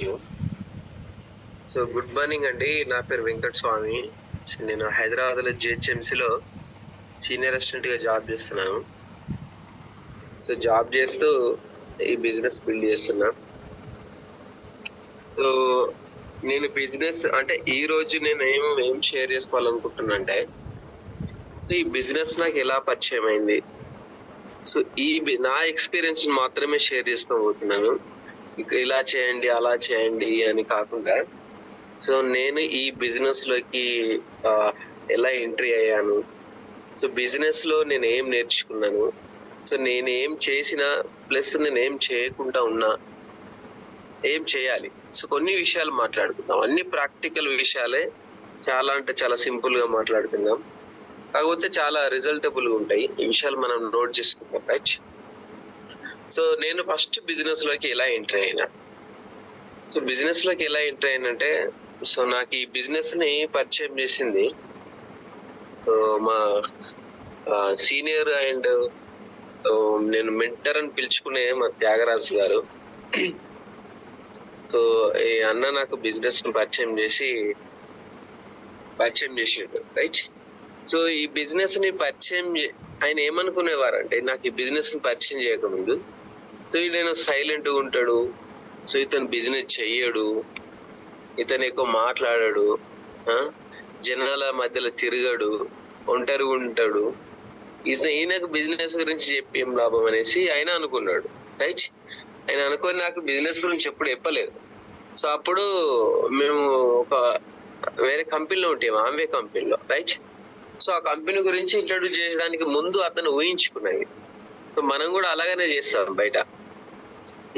You so good morning అండి. నా పేరు వెంకట స్వామి. నేను హైదరాబాద్లో జిహెచ్ఎంసీలో సీనియర్ అసిస్టెంట్గా జాబ్ చేస్తున్నాను. సో జాబ్ చేస్తూ ఈ బిజినెస్ బిల్డ్ చేస్తున్నా. సో నేను బిజినెస్ అంటే ఈ రోజు నేను ఏం షేర్ చేసుకోవాలనుకుంటున్నా అంటే, సో ఈ బిజినెస్ నాకు ఎలా పరిచయం అయింది, సో నా ఎక్స్పీరియన్స్ మాత్రమే షేర్ చేసుకోబోతున్నాను. ఇలా చేయండి అలా చేయండి అని కాకుండా, సో నేను ఈ బిజినెస్ లోకి ఎలా ఎంట్రీ అయ్యాను, సో బిజినెస్ లో నేను ఏం నేర్చుకున్నాను, సో నేను ఏం చేసినా ప్లస్ నేను ఏం చేయకుండా ఉన్నా ఏం చేయాలి, సో కొన్ని విషయాలు మాట్లాడుకుందాం. అన్ని ప్రాక్టికల్ విషయాలే, చాలా అంటే చాలా సింపుల్ గా మాట్లాడుకుందాం. కాకపోతే చాలా రిజల్టబుల్ ఉంటాయి ఈ విషయాలు, మనం నోట్ చేసుకుందాం. రైట్. సో నేను ఫస్ట్ బిజినెస్ లోకి ఎలా ఎంట్రీ అయినా, సో బిజినెస్ లోకి ఎలా ఎంట్రీ అయినంటే, సో నాకు ఈ బిజినెస్ ని పరిచయం చేసింది మా సీనియర్ అండ్ నేను మెంటర్ అని పిలుచుకునే మా త్యాగరాజు గారు. సో ఈ అన్న నాకు బిజినెస్ ని పరిచయం చేసిండు. రైట్. సో ఈ బిజినెస్ ని ఆయన ఏమనుకునేవారంటే, నాకు ఈ బిజినెస్ ని పరిచయం చేయకముందు, సో నేను సైలెంట్ గా ఉంటాడు, సో ఇతను బిజినెస్ చెయ్యడు, ఇతను ఎక్కువ మాట్లాడాడు, జనాల మధ్యలో తిరగడు, ఒంటరిగా ఉంటాడు, ఈయనకు బిజినెస్ గురించి చెప్పి ఏం లాభం అనేసి ఆయన అనుకున్నాడు. రైట్. ఆయన అనుకొని నాకు బిజినెస్ గురించి ఎప్పుడు చెప్పలేదు. సో అప్పుడు మేము ఒక వేరే కంపెనీలో ఉంటాం, ఆంవే కంపెనీలో. రైట్. సో ఆ కంపెనీ గురించి ఇంట్రడ్యూస్ చేయడానికి ముందు అతను ఊహించుకున్నది. సో మనం కూడా అలాగనే చేస్తాం బయట.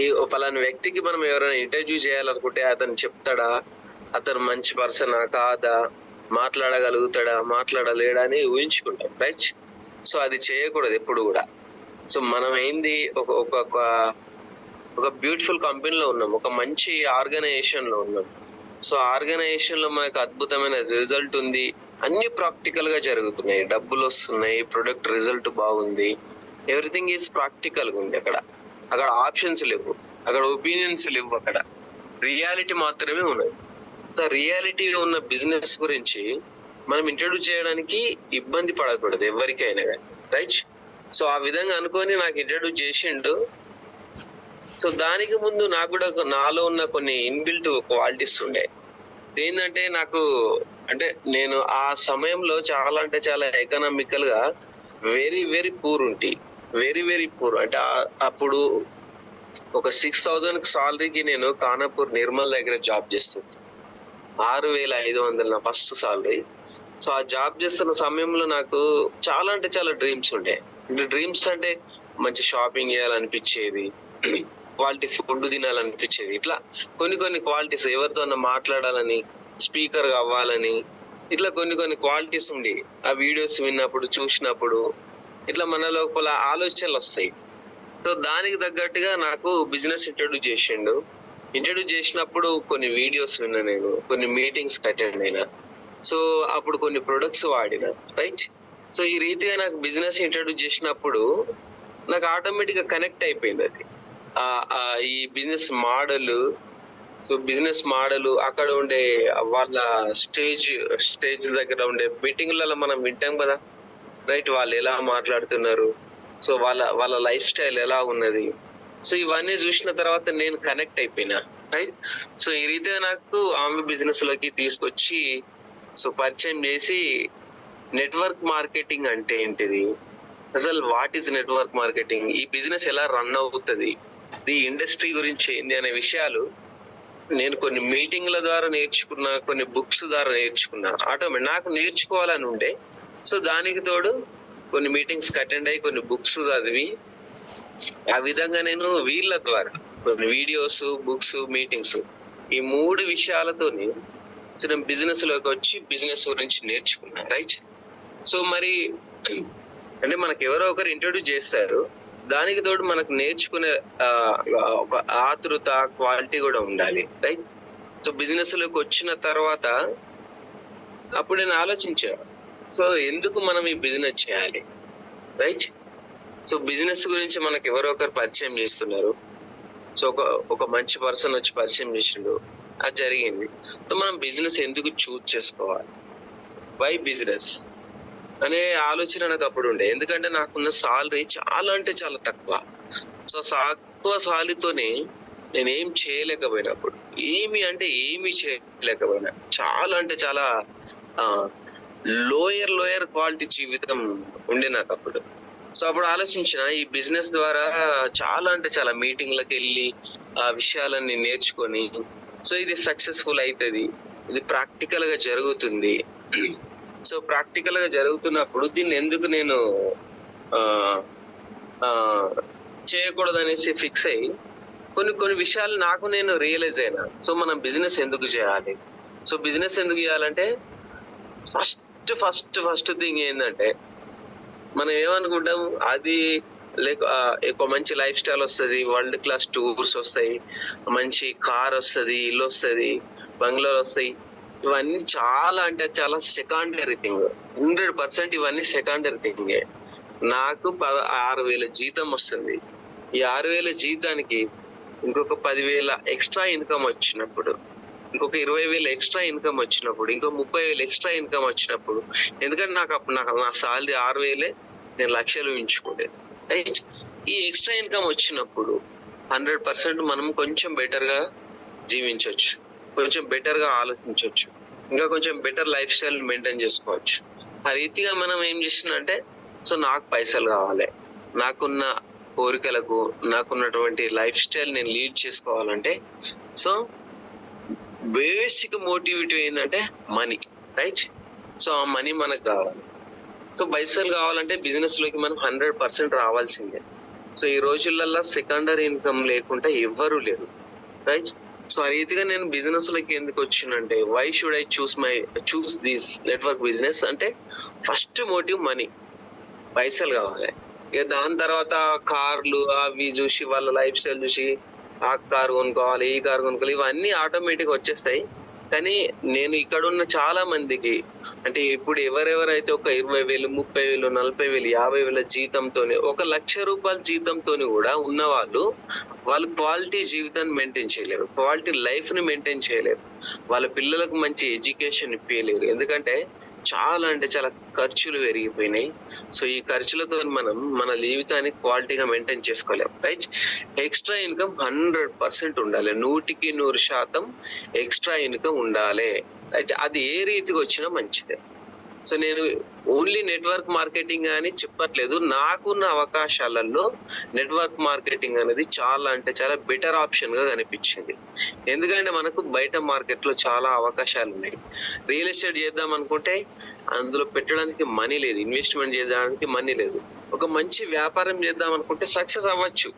ఈ పలానా వ్యక్తికి మనం ఎవరైనా ఇంటర్వ్యూ చేయాలనుకుంటే అతను చెప్తాడా, అతను మంచి పర్సనా కాదా, మాట్లాడగలుగుతాడా మాట్లాడలేడా అని ఊహించుకుంటాం. రైట్. సో అది చేయకూడదు ఎప్పుడు కూడా. సో మనం ఏంది, ఒక బ్యూటిఫుల్ కంపెనీలో ఉన్నాం, ఒక మంచి ఆర్గనైజేషన్ లో ఉన్నాం. సో ఆర్గనైజేషన్ లో మనకు అద్భుతమైన రిజల్ట్ ఉంది, అన్ని ప్రాక్టికల్ గా జరుగుతున్నాయి, డబ్బులు వస్తున్నాయి, ప్రొడక్ట్ రిజల్ట్ బాగుంది, ఎవ్రీథింగ్ ఈజ్ ప్రాక్టికల్ గా ఉంది. అక్కడ ఆప్షన్స్ లేవు, అక్కడ ఒపీనియన్స్ లేవు, అక్కడ రియాలిటీ మాత్రమే ఉన్నది. సో రియాలిటీలో ఉన్న బిజినెస్ గురించి మనం ఇంట్రడ్యూస్ చేయడానికి ఇబ్బంది పడకూడదు ఎవరికైనా కానీ. రైట్. సో ఆ విధంగా అనుకొని నాకు ఇంట్రడ్యూస్ చేసిండు. సో దానికి ముందు నాకు కూడా నాలో ఉన్న కొన్ని ఇన్బిల్ట్ క్వాలిటీస్ ఉండే. ఏంటంటే నాకు అంటే నేను ఆ సమయంలో చాలా అంటే చాలా ఎకనామికల్ గా very very poor very poor. అంటే అప్పుడు ఒక 6,000 సాలరీకి నేను ఖానాపూర్ నిర్మల్ దగ్గర జాబ్ చేస్తుంది. 6,500 నా ఫస్ట్ సాలరీ. సో ఆ జాబ్ చేస్తున్న సమయంలో నాకు చాలా అంటే చాలా డ్రీమ్స్ ఉండే. డ్రీమ్స్ అంటే మంచి షాపింగ్ చేయాలనిపించేది, క్వాలిటీ ఫుడ్ తినాలనిపించేది, ఇట్లా కొన్ని క్వాలిటీస్, ఎవరితో మాట్లాడాలని, స్పీకర్ అవ్వాలని, ఇట్లా కొన్ని క్వాలిటీస్ ఉండి ఆ వీడియోస్ విన్నప్పుడు చూసినప్పుడు ఇట్లా మన లోపల ఆలోచనలు వస్తాయి. సో దానికి తగ్గట్టుగా నాకు బిజినెస్ ఇంట్రడ్యూస్ చేసినప్పుడు కొన్ని వీడియోస్ విన్నా, నేను కొన్ని మీటింగ్స్ అటెండ్ అయినా, సో అప్పుడు కొన్ని ప్రొడక్ట్స్ వాడిన. రైట్. సో ఈ రీతిగా నాకు బిజినెస్ ఇంట్రడ్యూస్ చేసినప్పుడు నాకు ఆటోమేటిక్ గా కనెక్ట్ అయిపోయింది అది, ఈ బిజినెస్ మోడల్ అక్కడ ఉండే వాళ్ళ స్టేజ్ దగ్గర ఉండే మీటింగ్లలో మనం వింటాం కదా. రైట్. వాళ్ళు ఎలా మాట్లాడుతున్నారు, సో వాళ్ళ లైఫ్ స్టైల్ ఎలా ఉన్నది, సో ఇవన్నీ చూసిన తర్వాత నేను కనెక్ట్ అయిపోయినా. రైట్. సో ఈ రీతిగా నాకు ఆమె బిజినెస్ లోకి తీసుకొచ్చి సో పరిచయం చేసి, నెట్వర్క్ మార్కెటింగ్ అంటే ఏంటిది, అసలు వాట్ ఈస్ నెట్వర్క్ మార్కెటింగ్, ఈ బిజినెస్ ఎలా రన్ అవుతుంది, ఈ ఇండస్ట్రీ గురించి ఏంది అనే విషయాలు నేను కొన్ని మీటింగ్ల ద్వారా నేర్చుకున్నా, కొన్ని బుక్స్ ద్వారా నేర్చుకున్నా. ఆటోమేటిక్ నాకు నేర్చుకోవాలని ఉండే. సో దానికి తోడు కొన్ని మీటింగ్స్ అటెండ్ అయ్యి, కొన్ని బుక్స్ చదివి, ఆ విధంగా నేను వీళ్ళ ద్వారా కొన్ని వీడియోస్, బుక్స్, మీటింగ్స్, ఈ 3 విషయాలతో నేను బిజినెస్ లోకి వచ్చి బిజినెస్ గురించి నేర్చుకున్నా. రైట్. సో మరి అంటే మనకు ఎవరో ఒకరు ఇంట్రడ్యూస్ చేస్తారు, దానికి తోడు మనకు నేర్చుకునే ఒక ఆతృత, క్వాలిటీ కూడా ఉండాలి. రైట్. సో బిజినెస్ లోకి వచ్చిన తర్వాత అప్పుడు నేను ఆలోచించా, సో ఎందుకు మనం ఈ బిజినెస్ చేయాలి. రైట్. సో బిజినెస్ గురించి మనకు ఎవరో ఒకరు పరిచయం చేస్తున్నారు, సో ఒక ఒక మంచి పర్సన్ వచ్చి పరిచయం చేసిండు, అది జరిగింది. సో మనం బిజినెస్ ఎందుకు చూజ్ చేసుకోవాలి, వై బిజినెస్ అనే ఆలోచన నాకు అప్పుడు ఉండే. ఎందుకంటే నాకున్న సాలరీ చాలా అంటే చాలా తక్కువ. సో తక్కువ సాలరీతోనే నేనేం చేయలేకపోయినప్పుడు, ఏమి అంటే ఏమీ చేయలేకపోయినా, చాలా అంటే చాలా లోయర్ క్వాలిటీ జీవితం ఉండే నాకు అప్పుడు. సో అప్పుడు ఆలోచించిన ఈ బిజినెస్ ద్వారా చాలా అంటే చాలా మీటింగ్లకు వెళ్ళి ఆ విషయాలన్నీ నేర్చుకొని, సో ఇది సక్సెస్ఫుల్ అవుతుంది, ఇది ప్రాక్టికల్ గా జరుగుతుంది. సో ప్రాక్టికల్ గా జరుగుతున్నప్పుడు దీన్ని ఎందుకు నేను ఆ ఆ చేయకూడదనేసి ఫిక్స్ అయ్యి కొన్ని విషయాలు నాకు నేను రియలైజ్ అయినా. సో మనం బిజినెస్ ఎందుకు చేయాలి, సో బిజినెస్ ఎందుకు చేయాలంటే ఫస్ట్ థింగ్ ఏంటంటే, మనం ఏమనుకుంటాం అది ఎక్కువ మంచి లైఫ్ స్టైల్ వస్తుంది, వరల్డ్ క్లాస్ టూర్స్ వస్తాయి, మంచి కార్ వస్తుంది, ఇల్లు వస్తుంది, బంగ్లాలు వస్తాయి. ఇవన్నీ చాలా అంటే చాలా సెకండరీ థింగ్. 100% ఇవన్నీ సెకండరీ థింగే. నాకు 6,000 జీతం వస్తుంది. ఈ 6,000 జీతానికి ఇంకొక 10,000 ఎక్స్ట్రా ఇన్కమ్ వచ్చినప్పుడు, ఇంకొక 20,000 ఎక్స్ట్రా ఇన్కమ్ వచ్చినప్పుడు, ఇంకో 30,000 ఎక్స్ట్రా ఇన్కమ్ వచ్చినప్పుడు, ఎందుకంటే నాకు నా సాలరీ 6,000, నేను లక్షలు ఊహించుకోలేదు. రైట్? ఈ ఎక్స్ట్రా ఇన్కమ్ వచ్చినప్పుడు 100% మనం కొంచెం బెటర్ గా జీవించవచ్చు, కొంచెం బెటర్ గా ఆలోచించవచ్చు, ఇంకా కొంచెం బెటర్ లైఫ్ స్టైల్ మెయింటైన్ చేసుకోవచ్చు. ఆ రీతిగా మనం ఏం చేస్తున్నంటే, సో నాకు పైసలు కావాలి, నాకున్న కోరికలకు, నాకున్నటువంటి లైఫ్ స్టైల్ నేను లీడ్ చేసుకోవాలంటే, సో బేసిక్ మోటివేటివ్ ఏంటంటే మనీ. రైట్? సో ఆ మనీ మనకు కావాలి. సో పైసలు కావాలంటే బిజినెస్ లోకి మనం 100% రావాల్సిందే. సో ఈ రోజులలో సెకండరీ ఇన్కమ్ లేకుండా ఎవ్వరూ లేరు. రైట్? సో ఆ రీతిగా నేను బిజినెస్ లోకి ఎందుకు వచ్చినంటే, why should I choose this network business అంటే, ఫస్ట్ మోటివ్ మనీ, పైసలు కావాలి. ఇక దాని తర్వాత కార్లు అవి చూసి, వాళ్ళ లైఫ్ స్టైల్ చూసి ఆ కార్ కొనుక్కోవాలి, ఈ కార్ కొనుక్కోవాలి, ఇవన్నీ ఆటోమేటిక్ వచ్చేస్తాయి. కానీ నేను ఇక్కడ ఉన్న చాలా మందికి, అంటే ఇప్పుడు ఎవరెవరైతే ఒక 20,000, 30,000, 40,000, 50,000 జీతంతోనే, 1,00,000 రూపాయల జీతంతోని కూడా ఉన్న వాళ్ళు క్వాలిటీ జీవితాన్ని మెయింటైన్ చేయలేరు, క్వాలిటీ లైఫ్ ని మెయింటైన్ చేయలేరు, వాళ్ళ పిల్లలకు మంచి ఎడ్యుకేషన్ ఇప్పించలేరు. ఎందుకంటే చాలా అంటే చాలా ఖర్చులు పెరిగిపోయినాయి. సో ఈ ఖర్చులతో మనం మన జీవితాన్ని క్వాలిటీగా మెయింటైన్ చేసుకోలేం. రైట్? ఎక్స్ట్రా ఇన్కమ్ 100% ఉండాలి, 100% ఎక్స్ట్రా ఇన్కమ్ ఉండాలి. రైట్? అది ఏ రీతికి వచ్చినా మంచిదే. సో నేను ఓన్లీ నెట్వర్క్ మార్కెటింగ్ అని చెప్పట్లేదు. నాకున్న అవకాశాలలో నెట్వర్క్ మార్కెటింగ్ అనేది చాలా అంటే చాలా బెటర్ ఆప్షన్ గా కనిపించింది. ఎందుకంటే మనకు బయట మార్కెట్ లో చాలా అవకాశాలు ఉన్నాయి. రియల్ ఎస్టేట్ చేద్దాం అనుకుంటే అందులో పెట్టడానికి మనీ లేదు, ఇన్వెస్ట్మెంట్ చేయడానికి మనీ లేదు. ఒక మంచి వ్యాపారం చేద్దాం అనుకుంటే సక్సెస్ అవ్వచ్చు.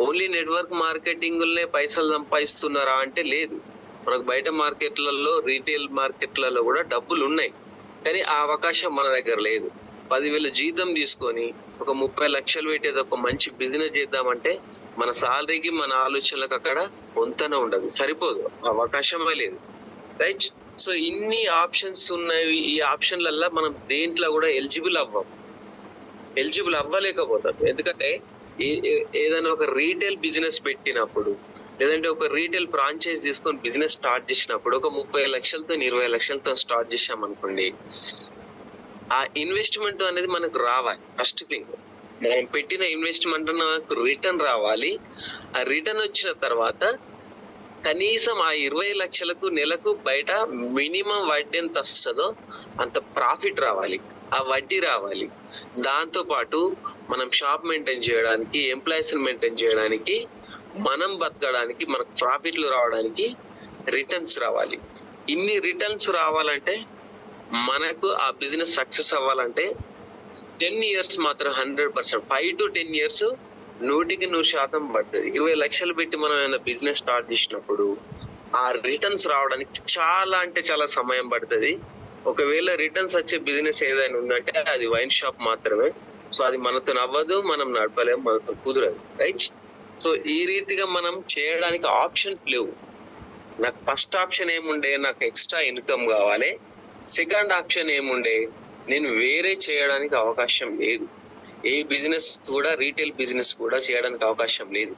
ఓన్లీ నెట్వర్క్ మార్కెటింగ్ పైసలు సంపాదిస్తున్నారా అంటే లేదు. మనకు బయట మార్కెట్లలో, రీటైల్ మార్కెట్లలో కూడా డబ్బులు ఉన్నాయి, కానీ ఆ అవకాశం మన దగ్గర లేదు. 10,000 జీతం తీసుకొని ఒక 30 లక్షలు పెట్టేది ఒక మంచి బిజినెస్ చేద్దామంటే మన సాలరీకి, మన ఆలోచనలకు అక్కడ పొంతన ఉండదు, సరిపోదు, అవకాశమే లేదు. రైట్? సో ఇన్ని ఆప్షన్స్ ఉన్నాయి. ఈ ఆప్షన్లల్లో మనం దేంట్లో కూడా ఎలిజిబుల్ అవ్వలేకపోతాం. ఎందుకంటే ఏదైనా ఒక రీటైల్ బిజినెస్ పెట్టినప్పుడు, లేదంటే ఒక రీటైల్ ఫ్రాంచైజ్ తీసుకొని బిజినెస్ స్టార్ట్ చేసినప్పుడు, ఒక 30 లక్షలతో 20 లక్షలతో స్టార్ట్ చేసాం అనుకోండి, ఆ ఇన్వెస్ట్మెంట్ అనేది మనకు రావాలి. ఫస్ట్ థింగ్, మనం పెట్టిన ఇన్వెస్ట్మెంట్ నాకు రిటర్న్ రావాలి. ఆ రిటర్న్ వచ్చిన తర్వాత కనీసం ఆ 20 లక్షలకు నెలకు బయట మినిమం వడ్డీ ఎంత వస్తుందో అంత ప్రాఫిట్ రావాలి, ఆ వడ్డీ రావాలి. దాంతో పాటు మనం షాప్ మెయింటైన్ చేయడానికి, ఎంప్లాయీస్ మెయింటైన్ చేయడానికి, మనం బతకడానికి, మనకు ప్రాఫిట్లు రావడానికి రిటర్న్స్ రావాలి. ఇన్ని రిటర్న్స్ రావాలంటే, మనకు ఆ బిజినెస్ సక్సెస్ అవ్వాలంటే 10 ఇయర్స్ మాత్రం 100%, 5 to 10 ఇయర్స్ 100% పడుతుంది. 20 లక్షలు పెట్టి మనం ఏమైనా బిజినెస్ స్టార్ట్ చేసినప్పుడు ఆ రిటర్న్స్ రావడానికి చాలా అంటే చాలా సమయం పడుతుంది. ఒకవేళ రిటర్న్స్ వచ్చే బిజినెస్ ఏదైనా ఉందంటే అది వైన్ షాప్ మాత్రమే. సో అది మనతో అవ్వదు, మనం నడపలేము, మనతో కుదరదు. రైట్? సో ఈ రీతిగా మనం చేయడానికి ఆప్షన్స్ లేవు. నాకు ఫస్ట్ ఆప్షన్ ఏముండే, నాకు ఎక్స్ట్రా ఇన్కమ్ కావాలి. సెకండ్ ఆప్షన్ ఏముండే, నేను వేరే చేయడానికి అవకాశం లేదు. ఏ బిజినెస్ కూడా రీటైల్ బిజినెస్ కూడా చేయడానికి అవకాశం లేదు.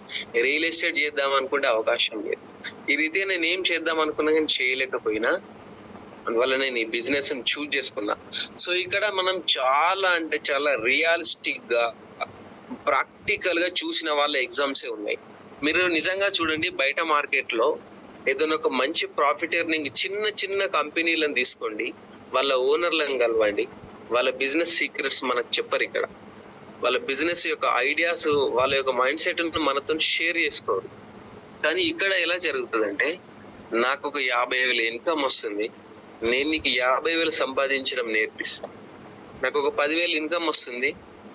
రియల్ ఎస్టేట్ చేద్దాం అనుకుంటే అవకాశం లేదు. ఈ రీతిగా నేను ఏం చేద్దాం అనుకున్నా కానీ చేయలేకపోయినా, అందువల్ల నేను ఈ బిజినెస్ చూజ్ చేసుకున్నా. సో ఇక్కడ మనం చాలా అంటే చాలా రియలిస్టిక్ గా ప్రాక్టికల్ గా చూసిన వాళ్ళ ఎగ్జామ్సే ఉన్నాయి. మీరు నిజంగా చూడండి, బయట మార్కెట్ లో ఏదైనా ఒక మంచి ప్రాఫిట్ ఎర్నింగ్ చిన్న చిన్న కంపెనీలను తీసుకోండి, వాళ్ళ ఓనర్లను కలవండి, వాళ్ళ బిజినెస్ సీక్రెట్స్ మనకు చెప్పరు ఇక్కడ. వాళ్ళ బిజినెస్ యొక్క ఐడియాస్, వాళ్ళ యొక్క మైండ్ సెట్ మనతో షేర్ చేసుకోరు. కానీ ఇక్కడ ఎలా జరుగుతుందంటే, నాకు ఒక 50,000 ఇన్కమ్ వస్తుంది, నేను నీకు 50,000 సంపాదించడం నేర్పిస్తా. నాకు ఒక 10,000 ఇన్కమ్ వస్తుంది,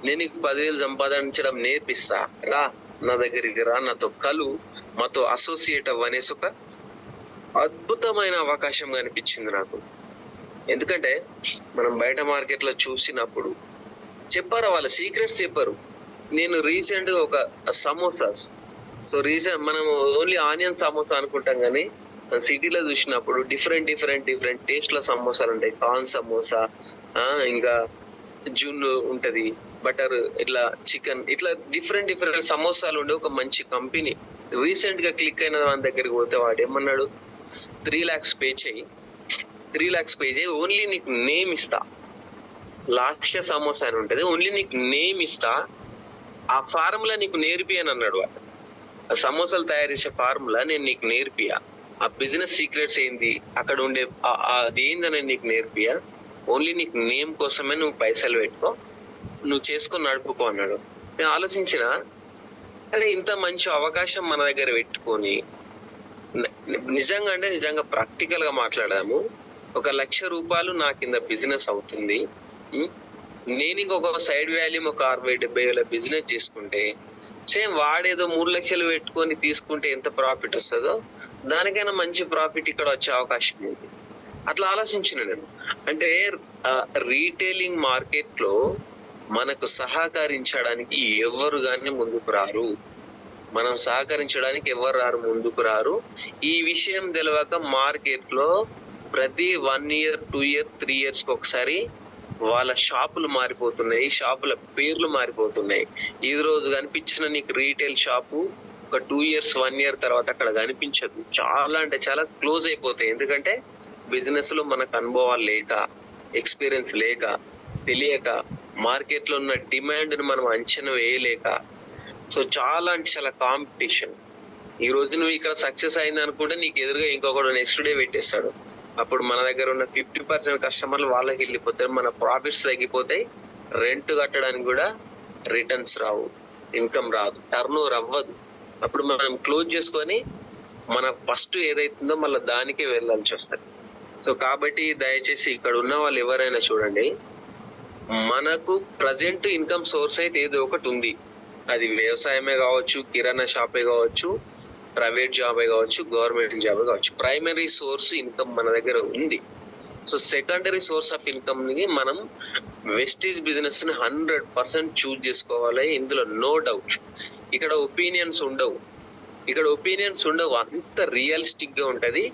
నేను నీకు 10,000 సంపాదించడం నేర్పిస్తా. రా నా దగ్గరికి రా, నాతో కలు, మాతో అసోసియేట్ అవ్వనేసి ఒక అద్భుతమైన అవకాశం కనిపించింది నాకు. ఎందుకంటే మనం బయట మార్కెట్ లో చూసినప్పుడు చెప్పారు, వాళ్ళ సీక్రెట్స్ చెప్పారు. నేను రీసెంట్ గా ఒక సమోసాస్, సో మనం ఓన్లీ ఆనియన్ సమోసా అనుకుంటాం, కానీ సిటీలో చూసినప్పుడు డిఫరెంట్ టేస్ట్ లో సమోసాలు ఉంటాయి. కార్న్ సమోసా, ఇంకా జున్ను ఉంటది, బటర్, ఇట్లా చికెన్, ఇట్లా డిఫరెంట్ సమోసాలు ఉండే ఒక మంచి కంపెనీ రీసెంట్ గా క్లిక్ అయిన వాని దగ్గరికి పోతే వాడు ఏమన్నాడు, 3 lakhs పే చేయి, 3 lakhs పే చేయి, ఓన్లీ నీకు నేమ్ ఇస్తా. లాక్ష్య సమోసా అని ఉంటది, ఓన్లీ నీకు నేమ్ ఇస్తా, ఆ ఫార్ములా నీకు నేర్పి అని అన్నాడు వాడు. ఆ సమోసాలు తయారు చేసే ఫార్ములా నేను నీకు నేర్పియా, ఆ బిజినెస్ సీక్రెట్స్ ఏంది, అక్కడ ఉండే అది ఏందని నీకు నేర్పియా, ఓన్లీ నీకు నేమ్ కోసమే నువ్వు పైసలు పెట్టుకో, నువ్వు చేసుకొని నడుపుకో అన్నాడు. నేను ఆలోచించిన, అరే ఇంత మంచి అవకాశం మన దగ్గర పెట్టుకొని నిజంగా అంటే నిజంగా ప్రాక్టికల్ గా మాట్లాడాము, 1,00,000 రూపాయలు నా కింద బిజినెస్ అవుతుంది. నేను ఇంకొక సైడ్ వాల్యూమ్ ఒక 60,000-70,000 బిజినెస్ చేసుకుంటే, సేమ్ వాడేదో 3 లక్షలు పెట్టుకొని తీసుకుంటే ఎంత ప్రాఫిట్ వస్తుందో దానికైనా మంచి ప్రాఫిట్ ఇక్కడ వచ్చే అవకాశం ఉంది. అట్లా ఆలోచించిన నేను. అంటే రీటైలింగ్ మార్కెట్ లో మనకు సహకరించడానికి ఎవరు కానీ ముందుకు రారు. మనం సహకరించడానికి ఎవరు రారు, ముందుకు రారు. ఈ విషయం తెలియక మార్కెట్ లో ప్రతి 1 year 2 year 3 years ఒకసారి వాళ్ళ షాపులు మారిపోతున్నాయి, షాపుల పేర్లు మారిపోతున్నాయి. ఈ రోజు కనిపించిన నీకు రీటైల్ షాపు ఒక 2 years 1 year తర్వాత అక్కడ కనిపించదు. చాలా అంటే చాలా క్లోజ్ అయిపోతాయి. ఎందుకంటే బిజినెస్ లో మనకు అనుభవాలు లేక, ఎక్స్పీరియన్స్ లేక, తెలియక, మార్కెట్ లో ఉన్న డిమాండ్ ని మనం అంచనా వేయలేక, సో చాలా అంటే చాలా కాంపిటీషన్. ఈ రోజు నువ్వు ఇక్కడ సక్సెస్ అయింది అనుకుంటే నీకు ఎదురుగా ఇంకొకడు నెక్స్ట్ డే పెట్టేస్తాడు. అప్పుడు మన దగ్గర ఉన్న 50% కస్టమర్లు వాళ్ళకి వెళ్ళిపోతారు, మన ప్రాఫిట్స్ తగ్గిపోతాయి, రెంట్ కట్టడానికి కూడా రిటర్న్స్ రావు, ఇన్కమ్ రాదు, టర్న్ ఓవర్ అవ్వదు. అప్పుడు మనం క్లోజ్ చేసుకొని మన ఫస్ట్ ఏదైతుందో మళ్ళీ దానికే వెళ్ళాల్సి వస్తుంది. సో కాబట్టి దయచేసి ఇక్కడ ఉన్న వాళ్ళు ఎవరైనా చూడండి, మనకు ప్రజెంట్ ఇన్కమ్ సోర్స్ అయితే ఏదో ఒకటి ఉంది. అది వ్యవసాయమే కావచ్చు, కిరాణా షాపే కావచ్చు, ప్రైవేట్ జాబే కావచ్చు, గవర్నమెంట్ జాబే కావచ్చు. ప్రైమరీ సోర్స్ ఇన్కమ్ మన దగ్గర ఉంది. So secondary source of income ని మనం వెస్టీజ్ బిజినెస్ ని 100% చూజ్ చేసుకోవాలి. ఇందులో నో డౌట్. ఇక్కడ ఒపీనియన్స్ ఉండవు, అంత రియలిస్టిక్ గా ఉంటది.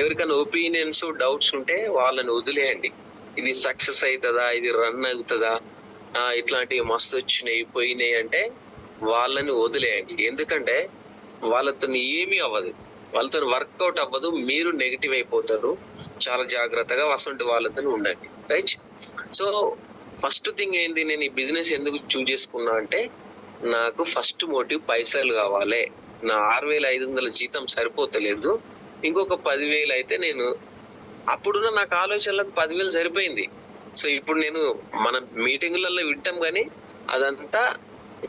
ఎవరికైనా ఒపీనియన్స్ డౌట్స్ ఉంటే వాళ్ళని వదిలేయండి. ఇది సక్సెస్ అవుతుందా, ఇది రన్ అవుతుందా, ఇట్లాంటివి మస్తు వచ్చినాయి పోయినాయి అంటే వాళ్ళని వదిలేయండి. ఎందుకంటే వాళ్ళతో ఏమీ అవ్వదు, వాళ్ళతో వర్కౌట్ అవ్వదు, మీరు నెగిటివ్ అయిపోతారు. చాలా జాగ్రత్తగా అసలు వాళ్ళతో ఉండండి, రైట్? సో ఫస్ట్ థింగ్ ఏంది, నేను ఈ బిజినెస్ ఎందుకు చూజ్ చేసుకున్నా అంటే, నాకు ఫస్ట్ మోటివ్ పైసలు కావాలి. నా 6,500 జీతం సరిపోతలేదు, ఇంకొక 10,000 అయితే నేను, అప్పుడున్న నాకు ఆలోచనలకు 10,000 సరిపోయింది. సో ఇప్పుడు నేను మన మీటింగులలో వింటాం, కానీ అదంతా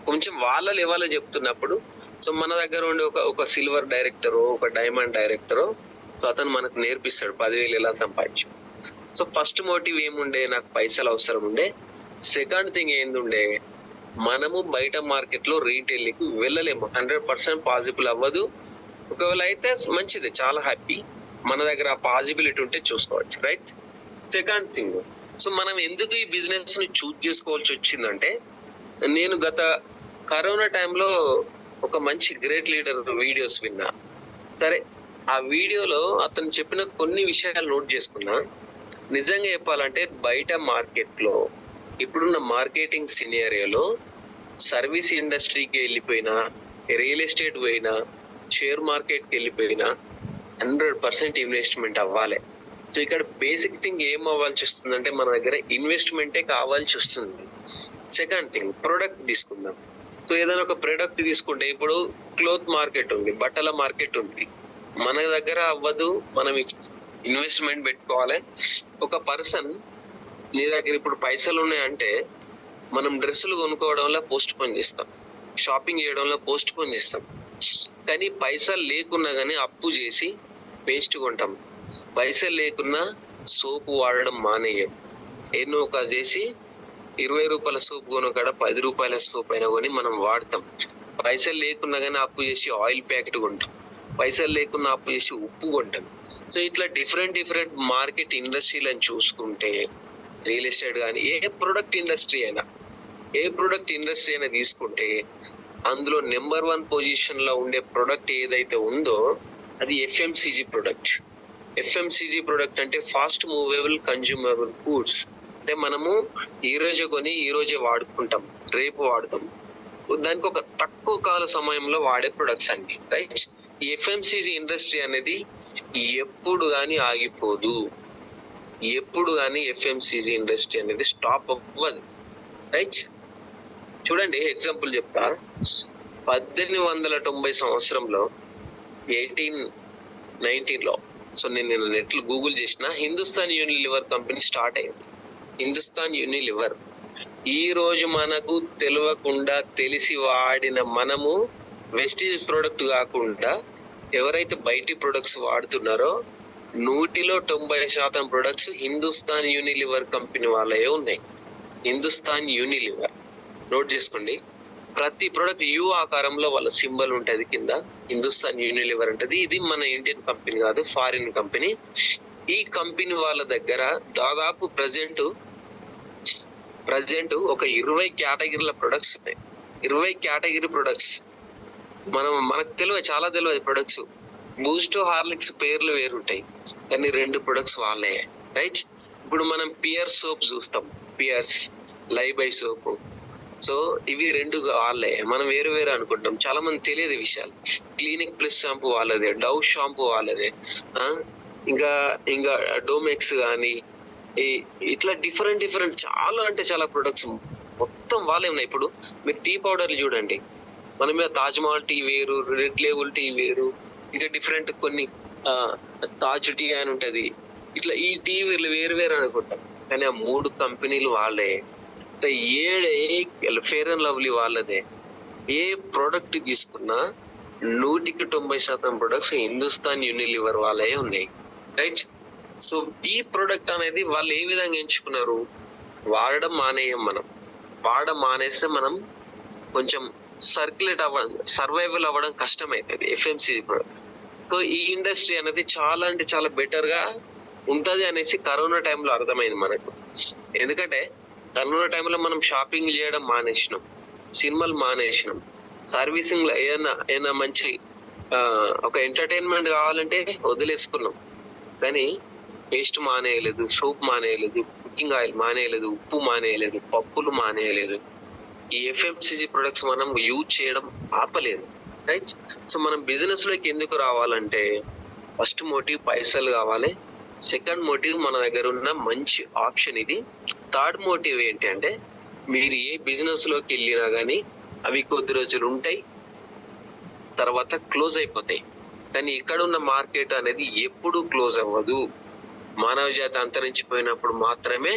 కొంచెం వాళ్ళ లెవెల్లో చెప్తున్నప్పుడు, సో మన దగ్గర ఉండే ఒక సిల్వర్ డైరెక్టరో, ఒక డైమండ్ డైరెక్టరో, సో అతను మనకు నేర్పిస్తాడు 10,000 ఎలా సంపాదించు. సో ఫస్ట్ మోటివ్ ఏముండే, నాకు పైసలు అవసరం ఉండే. సెకండ్ థింగ్ ఏందుండే, మనము బయట మార్కెట్ లో రీటైల్కి వెళ్ళలేము, 100% పాసిబుల్ అవ్వదు. ఒకవేళ అయితే మంచిది, చాలా హ్యాపీ. మన దగ్గర ఆ పాసిబిలిటీ ఉంటే చూసుకోవచ్చు, రైట్? సెకండ్ థింగ్, సో మనం ఎందుకు ఈ బిజినెస్ ని చూజ్ చేసుకోవాల్సి వచ్చిందంటే, నేను గత కరోనా టైంలో ఒక మంచి గ్రేట్ లీడర్ వీడియోస్ విన్నా. సరే, ఆ వీడియోలో అతను చెప్పిన కొన్ని విషయాలు నోట్ చేసుకున్నా. నిజంగా చెప్పాలంటే బయట మార్కెట్ లో ఇప్పుడున్న మార్కెటింగ్ సినారియోలో సర్వీస్ ఇండస్ట్రీకి వెళ్ళిపోయినా, రియల్ ఎస్టేట్ పోయినా, షేర్ మార్కెట్కి వెళ్ళిపోయినా 100% ఇన్వెస్ట్మెంట్ అవ్వాలి. సో ఇక్కడ బేసిక్ థింగ్ ఏం అవ్వాల్సి వస్తుందంటే మన దగ్గర ఇన్వెస్ట్మెంటే కావాల్సి వస్తుంది. సెకండ్ థింగ్ ప్రొడక్ట్ తీసుకుందాం. సో ఏదైనా ఒక ప్రొడక్ట్ తీసుకుంటే ఇప్పుడు క్లోత్ మార్కెట్ ఉంది, బట్టల మార్కెట్ ఉంది. మన దగ్గర అవ్వదు, మనం ఇన్వెస్ట్మెంట్ పెట్టుకోవాలి. ఒక పర్సన్ నీ దగ్గర ఇప్పుడు పైసలు ఉన్నాయంటే మనం డ్రెస్సులు కొనుక్కోవడంలో పోస్ట్ పోన్ చేస్తాం, షాపింగ్ చేయడంలో పోస్ట్ పోన్ చేస్తాం. కానీ పైసలు లేకున్నా కానీ అప్పు చేసి పేస్ట్ కొంటాం. పైసలు లేకున్నా సోపు వాడడం మానేయం. ఎన్నో ఒక చేసి 20 రూపాయల సోపు కొనుక్కడ 10 రూపాయల సోప్ అయినా కొని మనం వాడతాం. పైసలు లేకున్నా కానీ అప్పు చేసి ఆయిల్ ప్యాకెట్ కొంటాం. పైసలు లేకున్నా అప్పు చేసి ఉప్పు కొంటాం. సో ఇట్లా డిఫరెంట్ మార్కెట్ ఇండస్ట్రీలను చూసుకుంటే రియల్ ఎస్టేట్ కానీ ఏ ప్రొడక్ట్ ఇండస్ట్రీ అయినా తీసుకుంటే అందులో నెంబర్ 1 పొజిషన్ లో ఉండే ప్రొడక్ట్ ఏదైతే ఉందో అది ఎఫ్ఎంసీజీ ప్రొడక్ట్. ఎఫ్ఎంసీజీ ప్రొడక్ట్ అంటే ఫాస్ట్ మూవేబుల్ కన్జ్యూమబుల్ గూడ్స్. అంటే మనము ఈ రోజే కొని ఈ రోజే వాడుకుంటాం, రేపు వాడతాం. దానికి ఒక తక్కువ కాల సమయంలో వాడే ప్రొడక్ట్స్ అండి, రైట్? ఈ ఎఫ్ఎంసీజీ ఇండస్ట్రీ అనేది ఎప్పుడు కానీ ఆగిపోదు, ఎప్పుడు కానీ ఎఫ్ఎంసీజీ ఇండస్ట్రీ అనేది స్టాప్ అవ్వదు, రైట్? చూడండి, ఎగ్జాంపుల్ చెప్తా. 1890 సంవత్సరంలో 1819లో, సో నేను నెట్లో గూగుల్ చేసిన, హిందుస్థాన్ యూనిలివర్ కంపెనీ స్టార్ట్ అయింది. హిందుస్థాన్ యూనిలివర్ ఈ రోజు మనకు తెలియకుండా తెలిసి వాడిన మనము వెస్టీజ్ ప్రొడక్ట్ కాకుండా ఎవరైతే బయటి ప్రొడక్ట్స్ వాడుతున్నారో 100లో 90% ప్రొడక్ట్స్ హిందుస్థాన్ యూనిలివర్ కంపెనీ వాళ్ళే ఉన్నాయి. హిందుస్థాన్ యూనిలివర్ నోట్ చేసుకోండి. ప్రతి ప్రొడక్ట్ యూ ఆకారంలో వాళ్ళ సింబల్ ఉంటుంది కింద, హిందుస్థాన్ యూనిలివర్ ఉంటుంది. ఇది మన ఇండియన్ కంపెనీ కాదు, ఫారిన్ కంపెనీ. ఈ కంపెనీ వాళ్ళ దగ్గర దాదాపు ప్రజెంట్ ఒక 20 కేటగిరీల ప్రొడక్ట్స్ ఉన్నాయి. 20 కేటగిరీ ప్రొడక్ట్స్ మనకు చాలా తెలియదు ప్రొడక్ట్స్. బూస్ట్, హార్లిక్స్ పేర్లు వేరుంటాయి కానీ 2 ప్రొడక్ట్స్ వాళ్ళే, రైట్? ఇప్పుడు మనం పియర్ సోప్ చూస్తాం, పియర్స్, లైబై సోప్. సో ఇవి 2 వాళ్ళే, మనం వేరు అనుకుంటాం. చాలా మంది తెలియదు విషయాలు. క్లినిక్ ప్లస్ షాంపూ వాళ్ళదే, డవ్ షాంపూ వాళ్ళదే, ఇంకా డోమెక్స్ కానీ ఇట్లా డిఫరెంట్ చాలా ప్రొడక్ట్స్ మొత్తం వాళ్ళే ఉన్నాయి. ఇప్పుడు మీరు టీ పౌడర్లు చూడండి, మన మీద తాజ్మహల్ టీ వేరు, రెడ్ లేబుల్ టీ వేరు, ఇంకా డిఫరెంట్ కొన్ని తాజ్ టీ అని ఉంటది. ఇట్లా ఈ టీ వేరు అనుకుంటాం కానీ ఆ 3 కంపెనీలు వాళ్ళే. ఫేర్ అండ్ లవ్లీ వాళ్ళదే. ఏ ప్రొడక్ట్ తీసుకున్నా 100కి 90% ప్రొడక్ట్స్ హిందుస్థాన్ యూనిలివర్ వాళ్ళే ఉన్నాయి, రైట్? సో ఈ ప్రొడక్ట్ అనేది వాళ్ళు ఏ విధంగా ఎంచుకున్నారు? వాడడం మానేయం. మనం వాడడం మానేస్తే మనం కొంచెం సర్వైవల్ అవ్వడం కష్టమవుతుంది ఎఫ్ఎంసీజీ ప్రొడక్ట్స్. సో ఈ ఇండస్ట్రీ అనేది చాలా బెటర్ గా ఉంటది అనేసి కరోనా టైంలో అర్థమైంది మనకు. ఎందుకంటే కరోనా టైంలో మనం షాపింగ్ చేయడం మానేసినాం, సినిమాలు మానేసినాం, సర్వీసింగ్ లో ఏదైనా మంచి ఒక ఎంటర్టైన్మెంట్ కావాలంటే వదిలేసుకున్నాం. కానీ పేస్ట్ మానేయలేదు, సోప్ మానేయలేదు, కుకింగ్ ఆయిల్ మానేయలేదు, ఉప్పు మానేయలేదు, పప్పులు మానేయలేదు. ఈ ఎఫ్ఎంసీజీ ప్రొడక్ట్స్ మనం యూజ్ చేయడం ఆపలేదు, రైట్? సో మనం బిజినెస్ లోకి ఎందుకు రావాలంటే ఫస్ట్ మోటివ్ పైసలు కావాలి. సెకండ్ మోటివ్ మన దగ్గర ఉన్న మంచి ఆప్షన్ ఇది. థర్డ్ మోటివ్ ఏంటి అంటే మీరు ఏ బిజినెస్ లోకి వెళ్ళినా కానీ అవి కొద్ది రోజులు ఉంటాయి, తర్వాత క్లోజ్ అయిపోతాయి. కానీ ఇక్కడ ఉన్న మార్కెట్ అనేది ఎప్పుడు క్లోజ్ అవ్వదు. మానవ జాతి అంతరించిపోయినప్పుడు మాత్రమే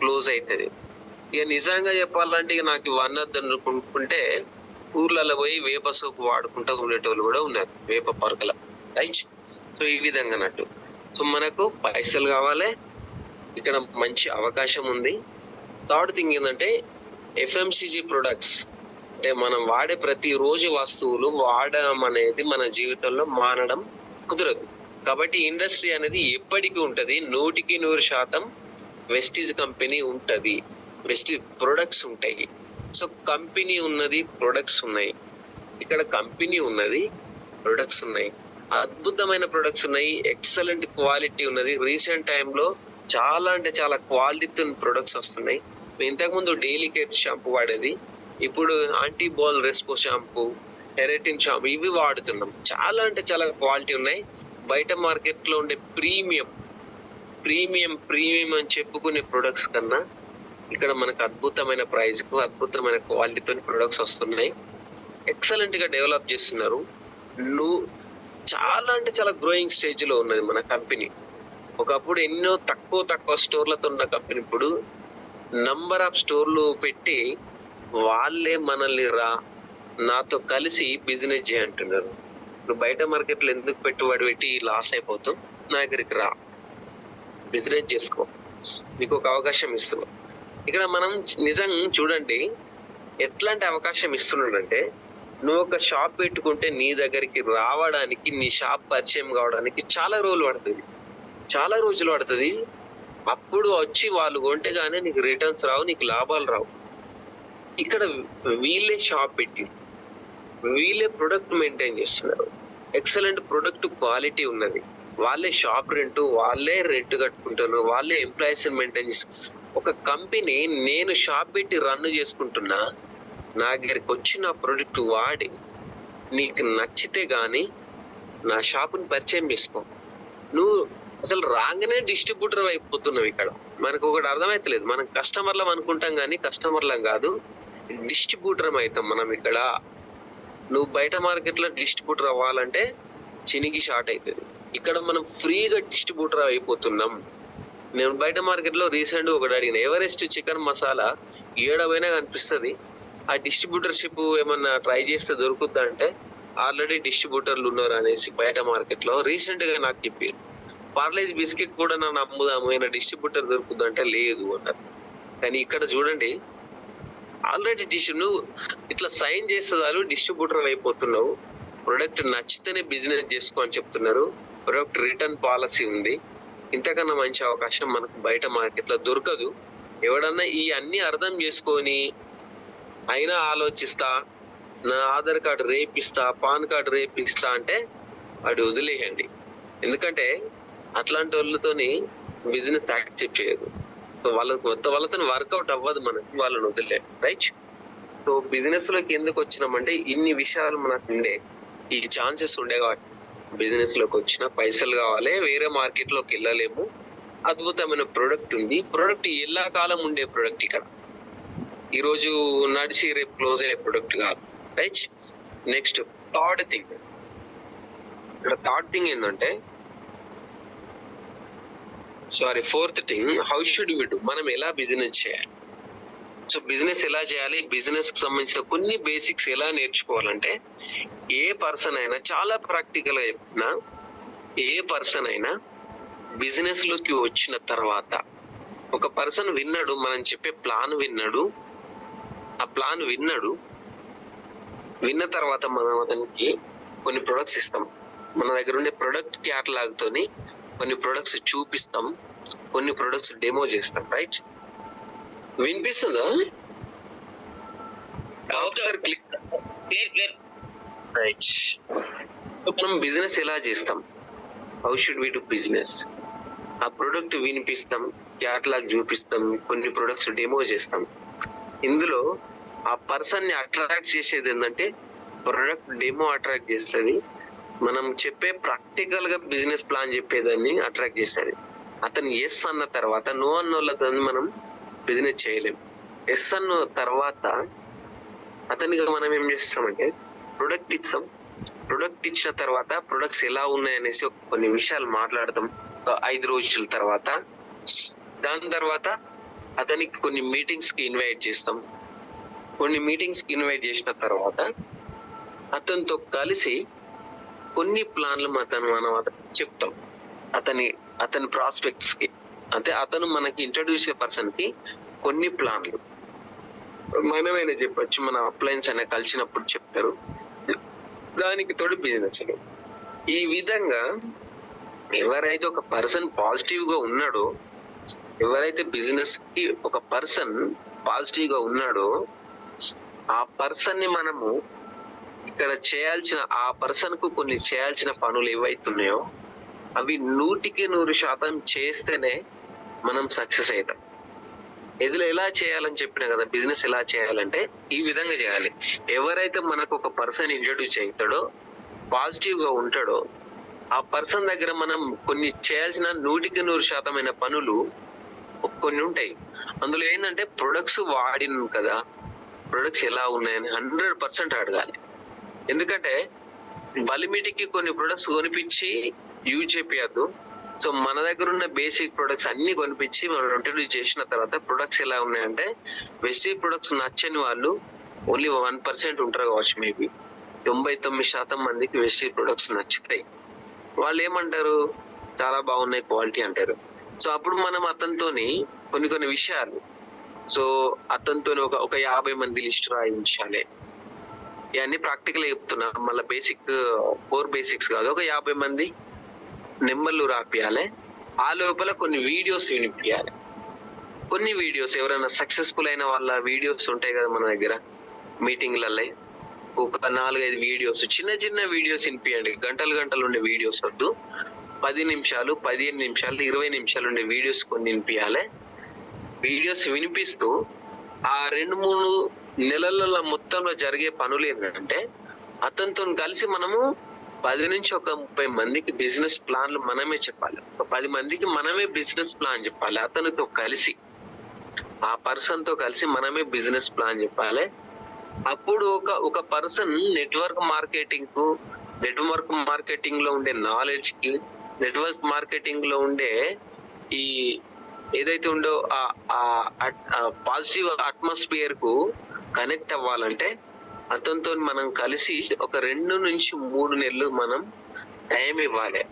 క్లోజ్ అవుతుంది. ఇక నిజంగా చెప్పాలంటే ఇక నాకు వన్నద్దు అనుకుంటే ఊర్లలో పోయి వేప సోపు వాడుకుంటూ ఉండేటోళ్ళు కూడా ఉన్నారు, వేప పరకల, రైట్? సో ఈ విధంగా అన్నట్టు. సో మనకు పైసలు కావాలి, ఇక్కడ మంచి అవకాశం ఉంది. థర్డ్ థింగ్ ఏంటంటే ఎఫ్ఎంసీజీ ప్రొడక్ట్స్ అంటే మనం వాడే ప్రతిరోజు వస్తువులు వాడడం అనేది మన జీవితంలో మానడం కుదరదు. కాబట్టి ఇండస్ట్రీ అనేది ఎప్పటికీ ఉంటది. 100కి 100% వెస్టీజ్ కంపెనీ ఉంటది, వెస్టీజ్ ప్రొడక్ట్స్ ఉంటాయి. సో కంపెనీ ఉన్నది, ప్రొడక్ట్స్ ఉన్నాయి. ఇక్కడ కంపెనీ ఉన్నది, ప్రొడక్ట్స్ ఉన్నాయి, అద్భుతమైన ప్రొడక్ట్స్ ఉన్నాయి, ఎక్సలెంట్ క్వాలిటీ ఉన్నది. రీసెంట్ టైంలో చాలా క్వాలిటీ ప్రొడక్ట్స్ వస్తున్నాయి. ఇంతకుముందు డైలీ కేర్ షాంపూ వాడేది, ఇప్పుడు ఆంటీ బాల్ రెస్పో షాంపూ, కెరటిన్ షాంపూ ఇవి వాడుతున్నాం. చాలా అంటే చాలా క్వాలిటీ ఉన్నాయి. బయట మార్కెట్‌లో ఉండే ప్రీమియం అని చెప్పుకునే ప్రొడక్ట్స్ కన్నా ఇక్కడ మనకు అద్భుతమైన ప్రైస్‌కు, అద్భుతమైన క్వాలిటీతోని ప్రొడక్ట్స్ వస్తున్నాయి. ఎక్సలెంట్‌గా డెవలప్ చేస్తున్నారు. నువ్వు చాలా అంటే చాలా గ్రోయింగ్ స్టేజ్‌లో ఉన్నది మన కంపెనీ. ఒకప్పుడు ఎన్నో తక్కువ స్టోర్‌లతో ఉన్న కంపెనీ ఇప్పుడు నంబర్ ఆఫ్ స్టోర్‌లు పెట్టి వాళ్ళే మనల్ని నాతో కలిసి బిజినెస్ చేయి అంటున్నారు. నువ్వు బయట మార్కెట్‌లో ఎందుకు పెట్టుబడి పెట్టి లాస్ అయిపోతావు? నా దగ్గరికి రా. బిజినెస్ చేసుకో. నీకొక అవకాశం ఇస్తున్నా. ఇక్కడ మనం నిజంగా చూడండి ఎట్లాంటి అవకాశం ఇస్తున్నాడంటే, నువ్వు ఒక షాప్ పెట్టుకుంటే నీ దగ్గరికి రావడానికి, నీ షాప్ పరిచయం కావడానికి చాలా రోజులు పడతది. అప్పుడు వచ్చి వాళ్ళు కొంటే గాని నీకు రిటర్న్స్ రావు, నీకు లాభాలు రావు. ఇక్కడ వీళ్ళే షాప్ పెట్టి వీళ్ళే ప్రొడక్ట్ మెయింటైన్ చేస్తున్నారు. ఎక్సలెంట్ ప్రొడక్ట్ క్వాలిటీ ఉన్నది. వాళ్ళే షాప్ వాళ్ళే రెంట్ కట్టుకుంటున్నారు. వాళ్ళే ఎంప్లాయీస్ మెయింటైన్ చేస్తారు. ఒక కంపెనీ నేను షాప్ పెట్టి రన్ చేసుకుంటున్నా, నా దగ్గరికి వచ్చి నా ప్రొడక్ట్ వాడి నీకు నచ్చితే గాని నా షాపుని పరిచయం చేసుకో. నువ్వు అసలు రాగానే డిస్ట్రిబ్యూటర్ అయిపోతున్నావు. ఇక్కడ మనకు ఒకటి అర్థమైతలేదు. మనం కస్టమర్లం అనుకుంటాం కానీ కస్టమర్లం కాదు, డిస్ట్రిబ్యూటర్ అవుతాం మనం ఇక్కడ. నువ్వు బయట మార్కెట్లో డిస్ట్రిబ్యూటర్ అవ్వాలంటే చినికి షార్ట్ అవుతుంది. ఇక్కడ మనం ఫ్రీగా డిస్ట్రిబ్యూటర్ అయిపోతున్నాం. నేను బయట మార్కెట్లో రీసెంట్ ఒకటి అడిగిన, ఎవరెస్ట్ చికెన్ మసాలా ఏడవైనా కనిపిస్తుంది, ఆ డిస్ట్రిబ్యూటర్షిప్ ఏమన్నా ట్రై చేస్తే దొరుకుద్దా అంటే ఆల్రెడీ డిస్ట్రిబ్యూటర్లు ఉన్నారు అనేసి బయట మార్కెట్లో రీసెంట్ గా నాకు చెప్పారు. పార్లేజ్ బిస్కెట్ కూడా నన్ను అమ్ముదాము, అయినా డిస్ట్రిబ్యూటర్ దొరుకుద్దా అంటే లేదు అన్నారు. కానీ ఇక్కడ చూడండి ఆల్రెడీ నువ్వు ఇట్లా సైన్ చేస్తే చాలు డిస్ట్రిబ్యూటర్ అయిపోతున్నావు. ప్రొడక్ట్ నచ్చితేనే బిజినెస్ చేసుకో అని చెప్తున్నారు. ప్రొడక్ట్ రిటర్న్ పాలసీ ఉంది. ఇంతకన్నా మంచి అవకాశం మనకు బయట మార్కెట్లో దొరకదు. ఎవడన్నా ఈ అన్ని అర్థం చేసుకొని అయినా ఆలోచిస్తా, నా ఆధార్ కార్డు రేపిస్తా, పాన్ కార్డు రేపిస్తా అంటే వాడు వదిలేయండి. ఎందుకంటే అట్లాంటి వాళ్ళతోని బిజినెస్ యాక్సెప్ట్ చేయదు. సో వాళ్ళతో వర్కౌట్ అవ్వదు మనకి, వాళ్ళని వదిలేయండి. రైట్. సో బిజినెస్ లోకి ఎందుకు వచ్చినామంటే ఇన్ని విషయాలు మనకు ఉండే, ఈ ఛాన్సెస్ ఉండే కాబట్టి బిజినెస్ లోకి వచ్చిన పైసలు కావాలి, వేరే మార్కెట్ లోకి వెళ్ళలేము. అద్భుతమైన ప్రొడక్ట్ ఉంది. ప్రొడక్ట్ ఎల్లా కాలం ఉండే ప్రొడక్ట్. ఇక్కడ ఈ రోజు నడిచి రేపు క్లోజ్ అయ్యే ప్రొడక్ట్ కాదు. రైట్. నెక్స్ట్ థర్డ్ థింగ్, ఏంటంటే fourth thing, how should we do, మనం ఎలా బిజినెస్ చేయాలి. సో బిజినెస్ ఎలా చేయాలి, బిజినెస్ కి సంబంధించిన కొన్ని బేసిక్స్ ఎలా నేర్చుకోవాలంటే, ఏ పర్సన్ అయినా చాలా ప్రాక్టికల్ గా చెప్పినా, ఏ పర్సన్ అయినా బిజినెస్ లోకి వచ్చిన తర్వాత ఒక పర్సన్ విన్నాడు, మనం చెప్పే ప్లాన్ విన్నాడు, ఆ ప్లాన్ విన్న తర్వాత మనం అతనికి కొన్ని ప్రొడక్ట్స్ ఇస్తాం. మన దగ్గర ఉండే ప్రొడక్ట్ క్యాటలాగ్ తోని కొన్ని ప్రొడక్ట్స్ చూపిస్తాం, కొన్ని ప్రొడక్ట్స్ డెమో చేస్తాం. రైట్. వినిపిస్తుందా? ఒకసారి క్లియర్. రైట్. మనం బిజినెస్ ఎలా చేస్తాం, how should we do business. ఆ ప్రొడక్ట్ వినిపిస్తాం, క్యాటలాగ్ చూపిస్తాం, కొన్ని ప్రొడక్ట్స్ డెమో చేస్తాం. ఇందులో ఆ పర్సన్ ని అట్రాక్ట్ చేసేది ఏంటంటే ప్రొడక్ట్ డెమో అట్రాక్ట్ చేస్తుంది. మనం చెప్పే ప్రాక్టికల్ గా బిజినెస్ ప్లాన్ చెప్పేదాన్ని అట్రాక్ట్ చేస్తుంది. అతను ఎస్ అన్న తర్వాత నో అన్నోళ్ళతో మనం బిజినెస్ చేయలేము. ఎస్ అన్న తర్వాత అతనికి మనం ఏం చేస్తామంటే ప్రొడక్ట్ ఇస్తాం. ప్రొడక్ట్ ఇచ్చిన తర్వాత ప్రొడక్ట్స్ ఎలా ఉన్నాయనేసి కొన్ని విషయాలు మాట్లాడతాం 5 రోజుల తర్వాత. దాని తర్వాత అతనికి కొన్ని మీటింగ్స్ కి ఇన్వైట్ చేస్తాం. కొన్ని మీటింగ్స్ కి ఇన్వైట్ చేసిన తర్వాత అతనితో కలిసి కొన్ని ప్లాన్లు మనం అతనికి చెప్తాం. అతని ప్రాస్పెక్ట్స్ కి, అంటే అతను మనకి ఇంట్రడ్యూస్ పర్సన్ కి కొన్ని ప్లాన్లు మనమైనా చెప్పొచ్చు, మన అప్లయన్స్ అయినా కలిసినప్పుడు చెప్తారు. దానికి తోడు బిజినెస్. ఈ విధంగా ఎవరైతే ఒక పర్సన్ పాజిటివ్ గా ఉన్నాడో, ఎవరైతే బిజినెస్ కి ఒక పర్సన్ పాజిటివ్ గా ఉన్నాడో, ఆ పర్సన్ ని మనము ఇక్కడ ఆ పర్సన్ కు కొన్ని చేయాల్సిన పనులు ఏవైతున్నాయో అవి 100% చేస్తేనే మనం సక్సెస్ అవుతాం. ఇదిలో ఎలా చేయాలని చెప్పినా కదా, బిజినెస్ ఎలా చేయాలంటే ఈ విధంగా చేయాలి. ఎవరైతే మనకు ఒక పర్సన్ ఇంట్రడ్యూస్ అవుతాడో, పాజిటివ్ గా ఉంటాడో, ఆ పర్సన్ దగ్గర మనం కొన్ని చేయాల్సిన 100% పనులు కొన్ని ఉంటాయి. అందులో ఏంటంటే ప్రొడక్ట్స్ వాడిన కదా, ప్రొడక్ట్స్ ఎలా ఉన్నాయని 100% అడగాలి. ఎందుకంటే బలిమిటికి కొన్ని ప్రొడక్ట్స్ కొనిపించి యూజ్ చేపియద్దు. సో మన దగ్గర ఉన్న బేసిక్ ప్రొడక్ట్స్ అన్ని కొనిపించి మనం ఇంట్రడ్యూస్ చేసిన తర్వాత ప్రొడక్ట్స్ ఎలా ఉన్నాయంటే, వెస్టీజ్ ప్రొడక్ట్స్ నచ్చని వాళ్ళు ఓన్లీ 1% ఉంటారు కావచ్చు మేబీ. 99% మందికి వెస్టీజ్ ప్రొడక్ట్స్ నచ్చుతాయి. వాళ్ళు ఏమంటారు, చాలా బాగున్నాయి క్వాలిటీ అంటారు. సో అప్పుడు మనం అతనితోని కొన్ని విషయాలు, సో అతనితో ఒక 50 మంది లిస్ట్ రాయించాలి. ఇవన్నీ ప్రాక్టికల్ చెప్తున్నా, మళ్ళీ కోర్ బేసిక్స్ కాదు. ఒక 50 మంది నెంబర్లు రాపియాలి. ఆ లోపల కొన్ని వీడియోస్ వినిపించాలి. కొన్ని వీడియోస్ ఎవరైనా సక్సెస్ఫుల్ అయిన వాళ్ళ వీడియోస్ ఉంటాయి కదా మన దగ్గర మీటింగ్లలో, ఒక 4-5 వీడియోస్, చిన్న వీడియోస్ వినిపించండి. గంటలు ఉండే వీడియోస్ వద్దు. 10 నిమిషాలు, 15 నిమిషాలు, 20 నిమిషాలు ఉండే వీడియోస్ కొన్ని వినిపించాలి. వీడియోస్ వినిపిస్తూ ఆ 2-3 నెలల మొత్తంలో జరిగే పనులు ఏంటంటే, అతనితో కలిసి మనము 10 నుంచి ఒక 30 మందికి బిజినెస్ ప్లాన్లు మనమే చెప్పాలి. ఒక 10 మందికి మనమే బిజినెస్ ప్లాన్ చెప్పాలి. అతనితో కలిసి, ఆ పర్సన్ తో కలిసి మనమే బిజినెస్ ప్లాన్ చెప్పాలి. అప్పుడు ఒక పర్సన్ నెట్వర్క్ మార్కెటింగ్ లో ఉండే నాలెడ్జ్ కి, నెట్వర్క్ మార్కెటింగ్ లో ఉండే ఈ ఏదైతే ఉందో ఆ పాజిటివ్ అట్మాస్ఫియర్ కు కనెక్ట్ అవ్వాలంటే, అతనితో మనం కలిసి ఒక 2 నుంచి 3 నెలలు మనం టైం ఇవ్వాలి.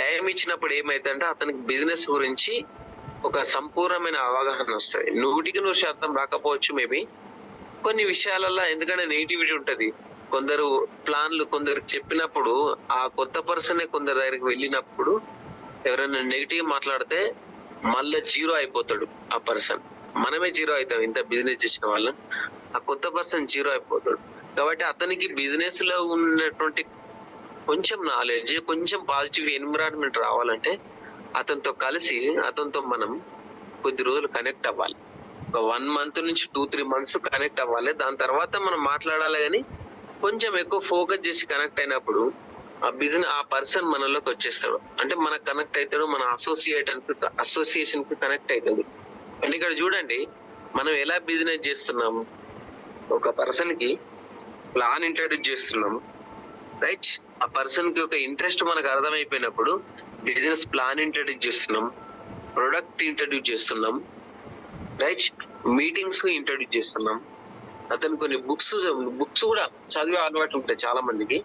టైం ఇచ్చినప్పుడు ఏమైతుందంటే అతనికి బిజినెస్ గురించి ఒక సంపూర్ణమైన అవగాహన వస్తుంది. 100% రాకపోవచ్చు మేబీ కొన్ని విషయాలలో, ఎందుకంటే నెగిటివిటీ ఉంటది. కొందరు కొందరికి చెప్పినప్పుడు ఆ కొత్త పర్సన్ కొందరి దగ్గరికి వెళ్ళినప్పుడు ఎవరైనా నెగిటివ్ మాట్లాడితే మళ్ళీ జీరో అయిపోతాడు ఆ పర్సన్. మనమే జీరో అవుతాం ఇంత బిజినెస్ చేసిన వాళ్ళం. ఆ కొత్త పర్సన్ జీరో అయిపోతాడు. కాబట్టి అతనికి బిజినెస్ లో ఉన్నటువంటి కొంచెం నాలెడ్జ్, కొంచెం పాజిటివ్ ఎన్విరాన్మెంట్ రావాలంటే అతనితో మనం కొద్ది రోజులు కనెక్ట్ అవ్వాలి. ఒక 1 మంత్ నుంచి 2-3 మంత్స్ కనెక్ట్ అవ్వాలి. దాని తర్వాత మనం మాట్లాడాలి. కానీ కొంచెం ఎక్కువ ఫోకస్ చేసి కనెక్ట్ అయినప్పుడు ఆ పర్సన్ మనలోకి వచ్చేస్తాడు. అంటే మనకు కనెక్ట్ అవుతాడు, మన అసోసియేషన్ కి కనెక్ట్ అవుతాడు. అంటే ఇక్కడ చూడండి, మనం ఎలా బిజినెస్ చేస్తున్నాము. ఒక పర్సన్ కి ప్లాన్ ఇంట్రడ్యూస్ చేస్తున్నాము, రైట్? ఆ పర్సన్ కి ఒక ఇంట్రెస్ట్ మనకు అర్థమైపోయినప్పుడు బిజినెస్ ప్లాన్ ఇంట్రడ్యూస్ చేస్తున్నాం, ప్రొడక్ట్ ఇంట్రడ్యూస్ చేస్తున్నాం, రైట్? మీటింగ్స్ ఇంట్రడ్యూస్ చేస్తున్నాం. అతను కొన్ని బుక్స్ కూడా చదివే అలవాటు ఉంటాయి చాలా మందికి.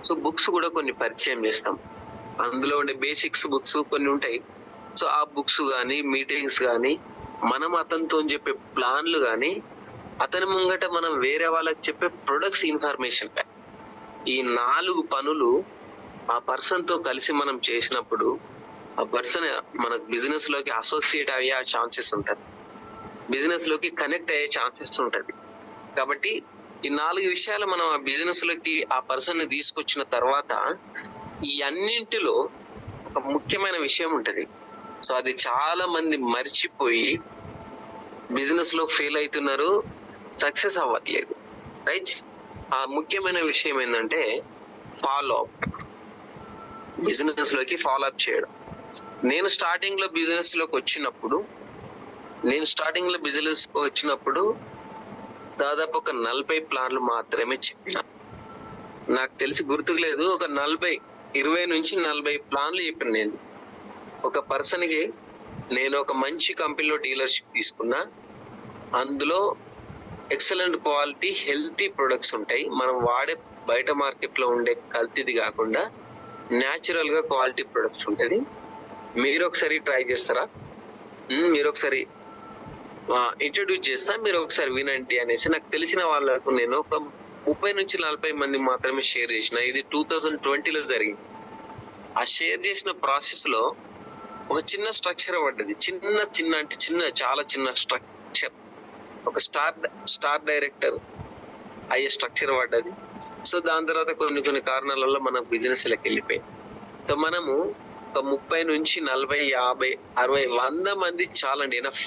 సో బుక్స్ కూడా కొన్ని పరిచయం చేస్తాం. అందులో ఉండే బేసిక్స్ బుక్స్ కొన్ని ఉంటాయి. సో ఆ బుక్స్ కానీ, మీటింగ్స్ కానీ, మనం అతనితో చెప్పే ప్లాన్లు కానీ, అతని ముంగట మనం వేరే వాళ్ళకి చెప్పే ప్రొడక్ట్స్ ఇన్ఫర్మేషన్, ఈ 4 పనులు ఆ పర్సన్ తో కలిసి మనం చేసినప్పుడు ఆ పర్సన్ మన బిజినెస్ లోకి అసోసియేట్ అయ్యే ఛాన్సెస్ ఉంటుంది, బిజినెస్ లోకి కనెక్ట్ అయ్యే ఛాన్సెస్ ఉంటది. కాబట్టి ఈ 4 విషయాలు మనం ఆ బిజినెస్ లోకి ఆ పర్సన్ ని తీసుకొచ్చిన తర్వాత, ఈ అన్నింటిలో ఒక ముఖ్యమైన విషయం ఉంటది. సో అది చాలా మంది మర్చిపోయి బిజినెస్ లో ఫెయిల్ అవుతున్నారు, సక్సెస్ అవ్వట్లేదు, రైట్? ఆ ముఖ్యమైన విషయం ఏంటంటే ఫాలో అప్. బిజినెస్ లోకి ఫాలో అప్ చేయడం. నేను స్టార్టింగ్ లో బిజినెస్ లోకి వచ్చినప్పుడు దాదాపు ఒక 40 ప్లాన్లు మాత్రమే చెప్పిన. నాకు తెలిసి గుర్తుకు లేదు, ఒక 20 నుంచి 40 ప్లాన్లు చెప్పిన. నేను ఒక పర్సన్ కి, నేను ఒక మంచి కంపెనీలో డీలర్షిప్ తీసుకున్నా. అందులో ఎక్సలెంట్ క్వాలిటీ హెల్తీ ప్రొడక్ట్స్ ఉంటాయి. మనం వాడే బయట మార్కెట్ లో ఉండే కల్తీది కాకుండా న్యాచురల్ గా క్వాలిటీ ప్రొడక్ట్స్ ఉంటది. మీరు ఒకసారి ట్రై చేస్తారా? మీరు ఒకసారి ఇంట్రడ్యూస్ చేస్తా, మీరు ఒకసారి వినండి అనేసి నాకు తెలిసిన వాళ్ళకు నేను ఒక 30 నుంచి 40 మంది మాత్రమే షేర్ చేసిన. ఇది 2020లో జరిగింది. ఆ షేర్ చేసిన ప్రాసెస్ లో ఒక చిన్న స్ట్రక్చర్ పడ్డది. చాలా చిన్న స్ట్రక్చర్. ఒక స్టార్ డైరెక్టర్ అయ్యే స్ట్రక్చర్ పడ్డది. సో దాని తర్వాత కొన్ని కారణాల వల్ల మన బిజినెస్ లకి వెళ్ళిపోయింది. సో మనము ఒక 30 నుంచి 40, 50, 60, 100 మంది చాలండి, ఎనఫ్.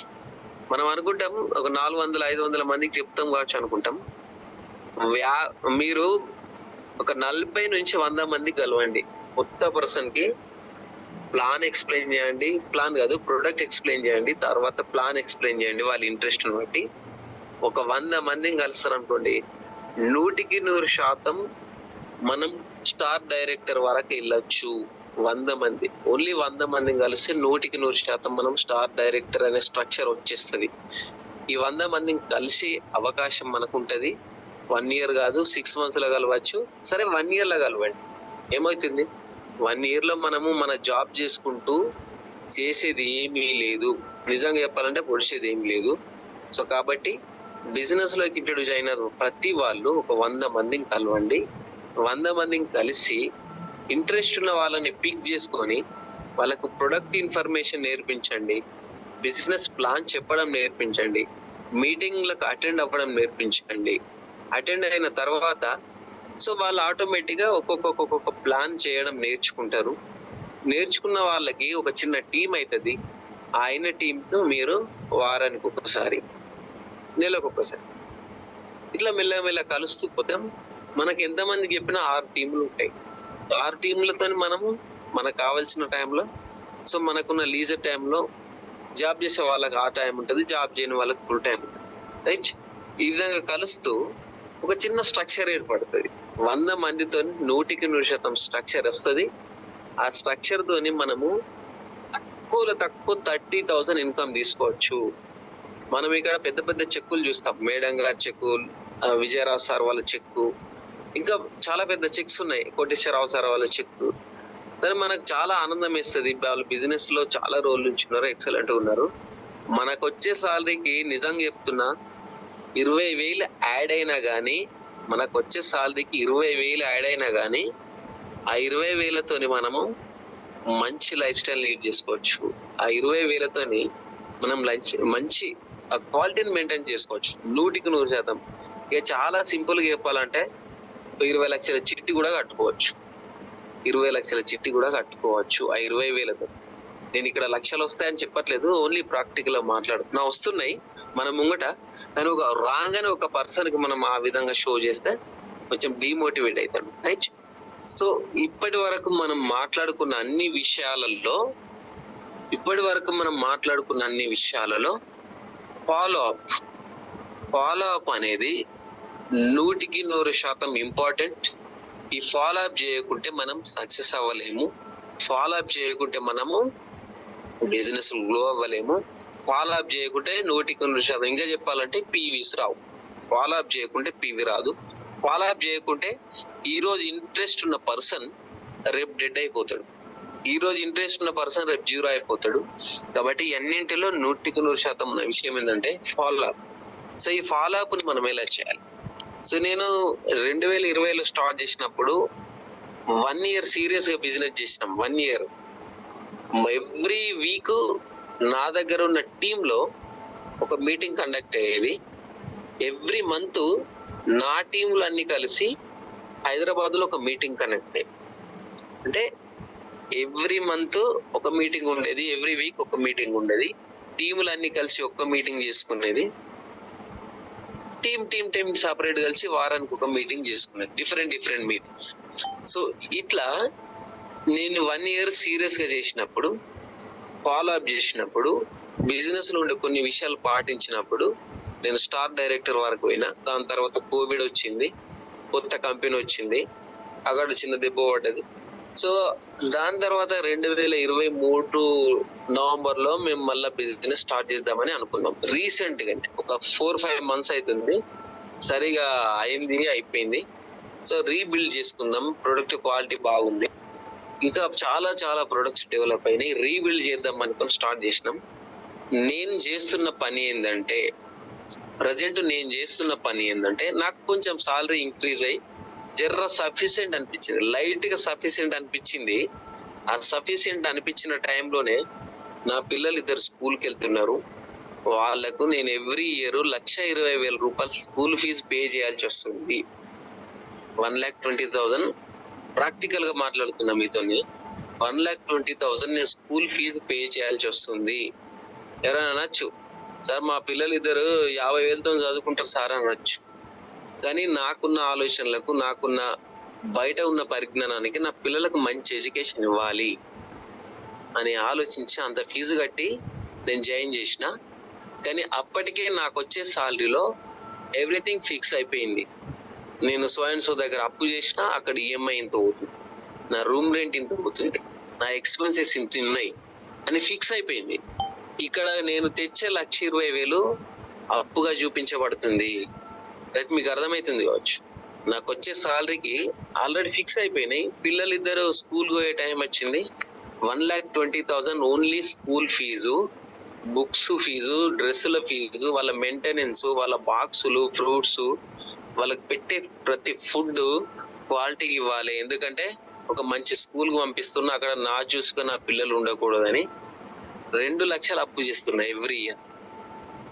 మనం అనుకుంటాం ఒక 400, 500 మందికి చెప్తాం కావచ్చు అనుకుంటాం. మీరు ఒక 40-100 మందికి కలవండి. కొత్త పర్సన్‌కి ప్లాన్ ఎక్స్‌ప్లెయిన్ చేయండి. ప్లాన్ కాదు, ప్రొడక్ట్ ఎక్స్‌ప్లెయిన్ చేయండి. తర్వాత ప్లాన్ ఎక్స్‌ప్లెయిన్ చేయండి వాళ్ళ ఇంట్రెస్ట్‌ని బట్టి. ఒక 100 మందిని కలుస్తారనుకోండి, 100% మనం స్టార్ డైరెక్టర్ వరకు వెళ్ళొచ్చు. 100 మంది, ఓన్లీ 100 మందిని కలిస్తే 100% మనం స్టార్ డైరెక్టర్ అనే స్ట్రక్చర్ వచ్చేస్తది. ఈ 100 మందిని కలిసే అవకాశం మనకుంటది. 1 ఇయర్ కాదు, 6 మంత్స్‌లో కలవచ్చు. సరే 1 ఇయర్‌లో కలవండి. ఏమైతుంది? 1 ఇయర్‌లో మనము మన జాబ్ చేసుకుంటూ చేసేది ఏమీ లేదు. నిజంగా చెప్పాలంటే పొడిచేది ఏమి లేదు. సో కాబట్టి బిజినెస్‌లోకి ఇంట్రొడ్యూస్ అయిన ప్రతి వాళ్ళు ఒక 100 మందిని కలవండి. 100 మందిని కలిసి ఇంట్రెస్ట్ ఉన్న వాళ్ళని పిక్ చేసుకొని వాళ్ళకు ప్రొడక్ట్ ఇన్ఫర్మేషన్ నేర్పించండి. బిజినెస్ ప్లాన్ చెప్పడం నేర్పించండి. మీటింగ్‌లకు అటెండ్ అవ్వడం నేర్పించండి. అటెండ్ అయిన తర్వాత సో వాళ్ళు ఆటోమేటిక్‌గా ఒక్కొక్క ప్లాన్ చేయడం నేర్చుకుంటారు. నేర్చుకున్న వాళ్ళకి ఒక చిన్న టీమ్ అయితది. అయిన టీమ్‌తో మీరు వారానికి ఒకసారి, నెలకొకసారి ఇట్లా మెల్లగా కలుస్తూ పోతే మనకి ఎంతమందికి చెప్పినా 6 టీమ్‌లు ఉంటాయి. 6 టీమ్‌లతోని మనము మనకు కావాల్సిన టైంలో సో మనకున్న లీజర్ టైంలో జాబ్ చేసే వాళ్ళకి ఆ టైం ఉంటది. జాబ్ చేయని వాళ్ళకి ఫుల్ టైం ఉంటది. రైట్? ఈ విధంగా కలుస్తూ ఒక చిన్న స్ట్రక్చర్ ఏర్పడుతది. 100 మందితోని 100% స్ట్రక్చర్ వస్తది. ఆ స్ట్రక్చర్ తోని మనము తక్కువలో తక్కువ 30,000 ఇన్‌కమ్ తీసుకోవచ్చు. మనం ఇక్కడ పెద్ద పెద్ద చెక్కులు చూస్తాం. మేడం గారి చెక్కు, విజయరావు సార్ వాళ్ళ చెక్కు, ఇంకా చాలా పెద్ద చెక్స్ ఉన్నాయి. కోటేశ్వరరావు సార్ వాళ్ళ చెక్కు. కానీ మనకు చాలా ఆనందం వేస్తది. వాళ్ళు బిజినెస్‌లో చాలా రోజుల నుంచి ఉన్నారు. ఎక్సలెంట్‌గా ఉన్నారు. మనకొచ్చే సాలరీకి నిజంగా చెప్తున్నా 20,000 యాడ్ అయినా గానీ, మనకొచ్చే సాలరీకి 20,000 యాడ్ అయినా గానీ, ఆ 20,000తోని మనము మంచి లైఫ్ స్టైల్ లీడ్ చేసుకోవచ్చు. ఆ 20,000తోని మనం మంచి క్వాలిటీని మెయింటైన్ చేసుకోవచ్చు. 100% ఇక చాలా సింపుల్‌గా చెప్పాలంటే 20 లక్షల చిట్టి కూడా కట్టుకోవచ్చు. 20 లక్షల చిట్టి కూడా కట్టుకోవచ్చు ఆ 20,000తో. నేను ఇక్కడ లక్షలు వస్తాయని చెప్పట్లేదు. ఓన్లీ ప్రాక్టికల్‌గా మాట్లాడుతున్నా. వస్తున్నాయి మన ముంగట. కానీ ఒక రాంగానే ఒక పర్సన్‌కి మనం ఆ విధంగా షో చేస్తే కొంచెం డీమోటివేట్ అయితాడు. రైట్? సో ఇప్పటివరకు మనం మాట్లాడుకున్న అన్ని విషయాలలో ఫాలో అప్. ఫాలో అప్ అనేది 100% ఇంపార్టెంట్. ఈ ఫాలో అప్ చేయకుంటే మనం సక్సెస్ అవ్వలేము. ఫాలో అప్ చేయకుంటే మనము బిజినెస్ గ్రో అవ్వలేము. ఫాలో అప్ చేయకుంటే 100% ఇంకా చెప్పాలంటే పీవీస్ రావు. ఫాలో అప్ చేయకుంటే పీవీ రాదు. ఫాలో అప్ చేయకుంటే ఈ రోజు ఇంట్రెస్ట్ ఉన్న పర్సన్ రేపు డెడ్ అయిపోతాడు. ఈ రోజు ఇంట్రెస్ట్ ఉన్న పర్సన్ రేపు జీరో అయిపోతాడు. కాబట్టి అన్నింటిలో 100% ఉన్న విషయం ఏంటంటే ఫాలో అప్. సో ఈ ఫాలో అప్ ని మనం ఎలా చేయాలి? సో నేను 2020లో స్టార్ట్ చేసినప్పుడు 1 ఇయర్ సీరియస్ గా బిజినెస్ చేసినాం. 1 ఇయర్ ఎవ్రీ వీక్ నా దగ్గర ఉన్న టీమ్ లో ఒక మీటింగ్ కండక్ట్ అయ్యేది. ఎవ్రీ మంత్ నా టీంలు అన్ని కలిసి హైదరాబాద్ లో ఒక మీటింగ్ కండక్ట్ అయ్యేది. అంటే ఎవ్రీ మంత్ ఒక మీటింగ్ ఉండేది. ఎవ్రీ వీక్ ఒక మీటింగ్ ఉండేది. టీములు అన్ని కలిసి ఒక్క మీటింగ్ చేసుకునేది. టీం సపరేట్ కలిసి వారానికి ఒక మీటింగ్ చేసుకునేది. Different meetings. సో ఇట్లా నేను 1 ఇయర్ సీరియస్ గా చేసినప్పుడు, ఫాలో అప్ చేసినప్పుడు, బిజినెస్ లో ఉండే కొన్ని విషయాలు పాటించినప్పుడు నేను స్టార్ డైరెక్టర్ వరకు పోయినా. దాని తర్వాత కోవిడ్ వచ్చింది, కొత్త కంపెనీ వచ్చింది, అక్కడ చిన్న దెబ్బ పడ్డది. సో దాని తర్వాత 2023 నవంబర్ లో మేము మళ్ళీ బిజినెస్ స్టార్ట్ చేద్దామని అనుకున్నాం. రీసెంట్ గా ఒక 4-5 మంత్స్ అవుతుంది. సరిగా అయిపోయింది. సో రీబిల్డ్ చేసుకుందాం. ప్రొడక్ట్ క్వాలిటీ బాగుంది. ఇంకా చాలా ప్రొడక్ట్స్ డెవలప్ అయినాయి. రీబిల్డ్ చేద్దాం అనుకుని స్టార్ట్ చేసినాం. నేను చేస్తున్న పని ఏంటంటే నాకు కొంచెం సాలరీ ఇంక్రీజ్ అయ్యి జర్ర సఫిషియెంట్ అనిపించింది. లైట్ గా సఫిషియెంట్ అనిపించింది. ఆ సఫిషియెంట్ అనిపించిన టైంలోనే నా పిల్లలు 2 స్కూల్కి వెళ్తున్నారు. వాళ్ళకు నేను ఎవ్రీ ఇయర్ 1,20,000 రూపాయలు స్కూల్ ఫీజు పే చేయాల్సి వస్తుంది. 1,20,000 ప్రాక్టికల్ గా మాట్లాడుతున్నా మీతోని. 1,20,000 నేను స్కూల్ ఫీజు పే చేయాల్సి వస్తుంది. ఎవరైనా అనొచ్చు, సార్ మా పిల్లలు ఇద్దరు 50,000తో చదువుకుంటారు సార్ అనొచ్చు. కానీ నాకున్న ఆలోచనలకు, నాకున్న బయట ఉన్న పరిజ్ఞానానికి నా పిల్లలకు మంచి ఎడ్యుకేషన్ ఇవ్వాలి అని ఆలోచించి అంత ఫీజు కట్టి నేను జాయిన్ చేసిన. కానీ అప్పటికే నాకు వచ్చే సాలరీలో ఎవ్రీథింగ్ ఫిక్స్ అయిపోయింది. నేను సో అండ్ సో దగ్గర అప్పు చేసిన, అక్కడ ఈఎంఐ ఇంత అవుతుంది, నా రూమ్ రెంట్ ఇంత అవుతుంది, నా ఎక్స్పెన్సెస్ ఇంత ఉన్నాయి అని ఫిక్స్ అయిపోయింది. ఇక్కడ నేను తెచ్చే 1,20,000 అప్పుగా చూపించబడుతుంది. దట్ మీకు అర్థమవుతుంది కావచ్చు. నాకు వచ్చే సాలరీకి ఆల్రెడీ ఫిక్స్ అయిపోయినాయి. పిల్లలు ఇద్దరు స్కూల్ పోయే టైం వచ్చింది. 1,20,000 only school fee, books fee, డ్రెస్సుల ఫీజు, వాళ్ళ మెయింటెనెన్స్, వాళ్ళ బాక్సులు, ఫ్రూట్స్, వాళ్ళకి పెట్టే ప్రతి ఫుడ్ క్వాలిటీ ఇవ్వాలి. ఎందుకంటే ఒక మంచి స్కూల్ కు పంపిస్తున్నా, అక్కడ నా చూసుకుని నా పిల్లలు ఉండకూడదని 2 లక్షలు అప్పు చేస్తున్నా ఎవ్రీ ఇయర్.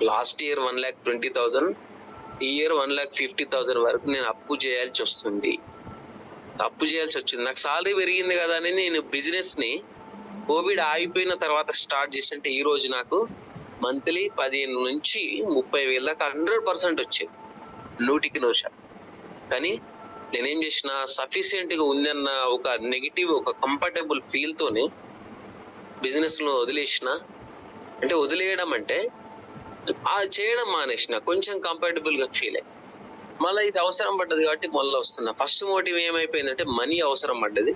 లాస్ట్ ఇయర్ 1,20,000, ఈ ఇయర్ 1,50,000 వరకు నేను అప్పు చేయాల్సి వస్తుంది. నాకు సాలరీ పెరిగింది కదా అని నేను బిజినెస్ ని కోవిడ్ ఆగిపోయిన తర్వాత స్టార్ట్ చేసినట్టే ఈ రోజు నాకు మంత్లీ 15 నుంచి 30,000 దాకా 100% వచ్చేది, 100%. కానీ నేనేం చేసిన, సఫిషియెంట్ గా ఉందన్న ఒక నెగిటివ్, ఒక కంఫర్టబుల్ ఫీల్ తోని బిజినెస్ లో వదిలేసిన. అంటే వదిలేయడం అంటే చేయడం మానేసిన, కొంచెం కంఫర్టబుల్ గా ఫీల్ అయ్యి మళ్ళీ ఇది అవసరం పడ్డది కాబట్టి మళ్ళీ వస్తున్నా. ఫస్ట్ మోటివ్ ఏమైపోయిందంటే మనీ అవసరం పడ్డది,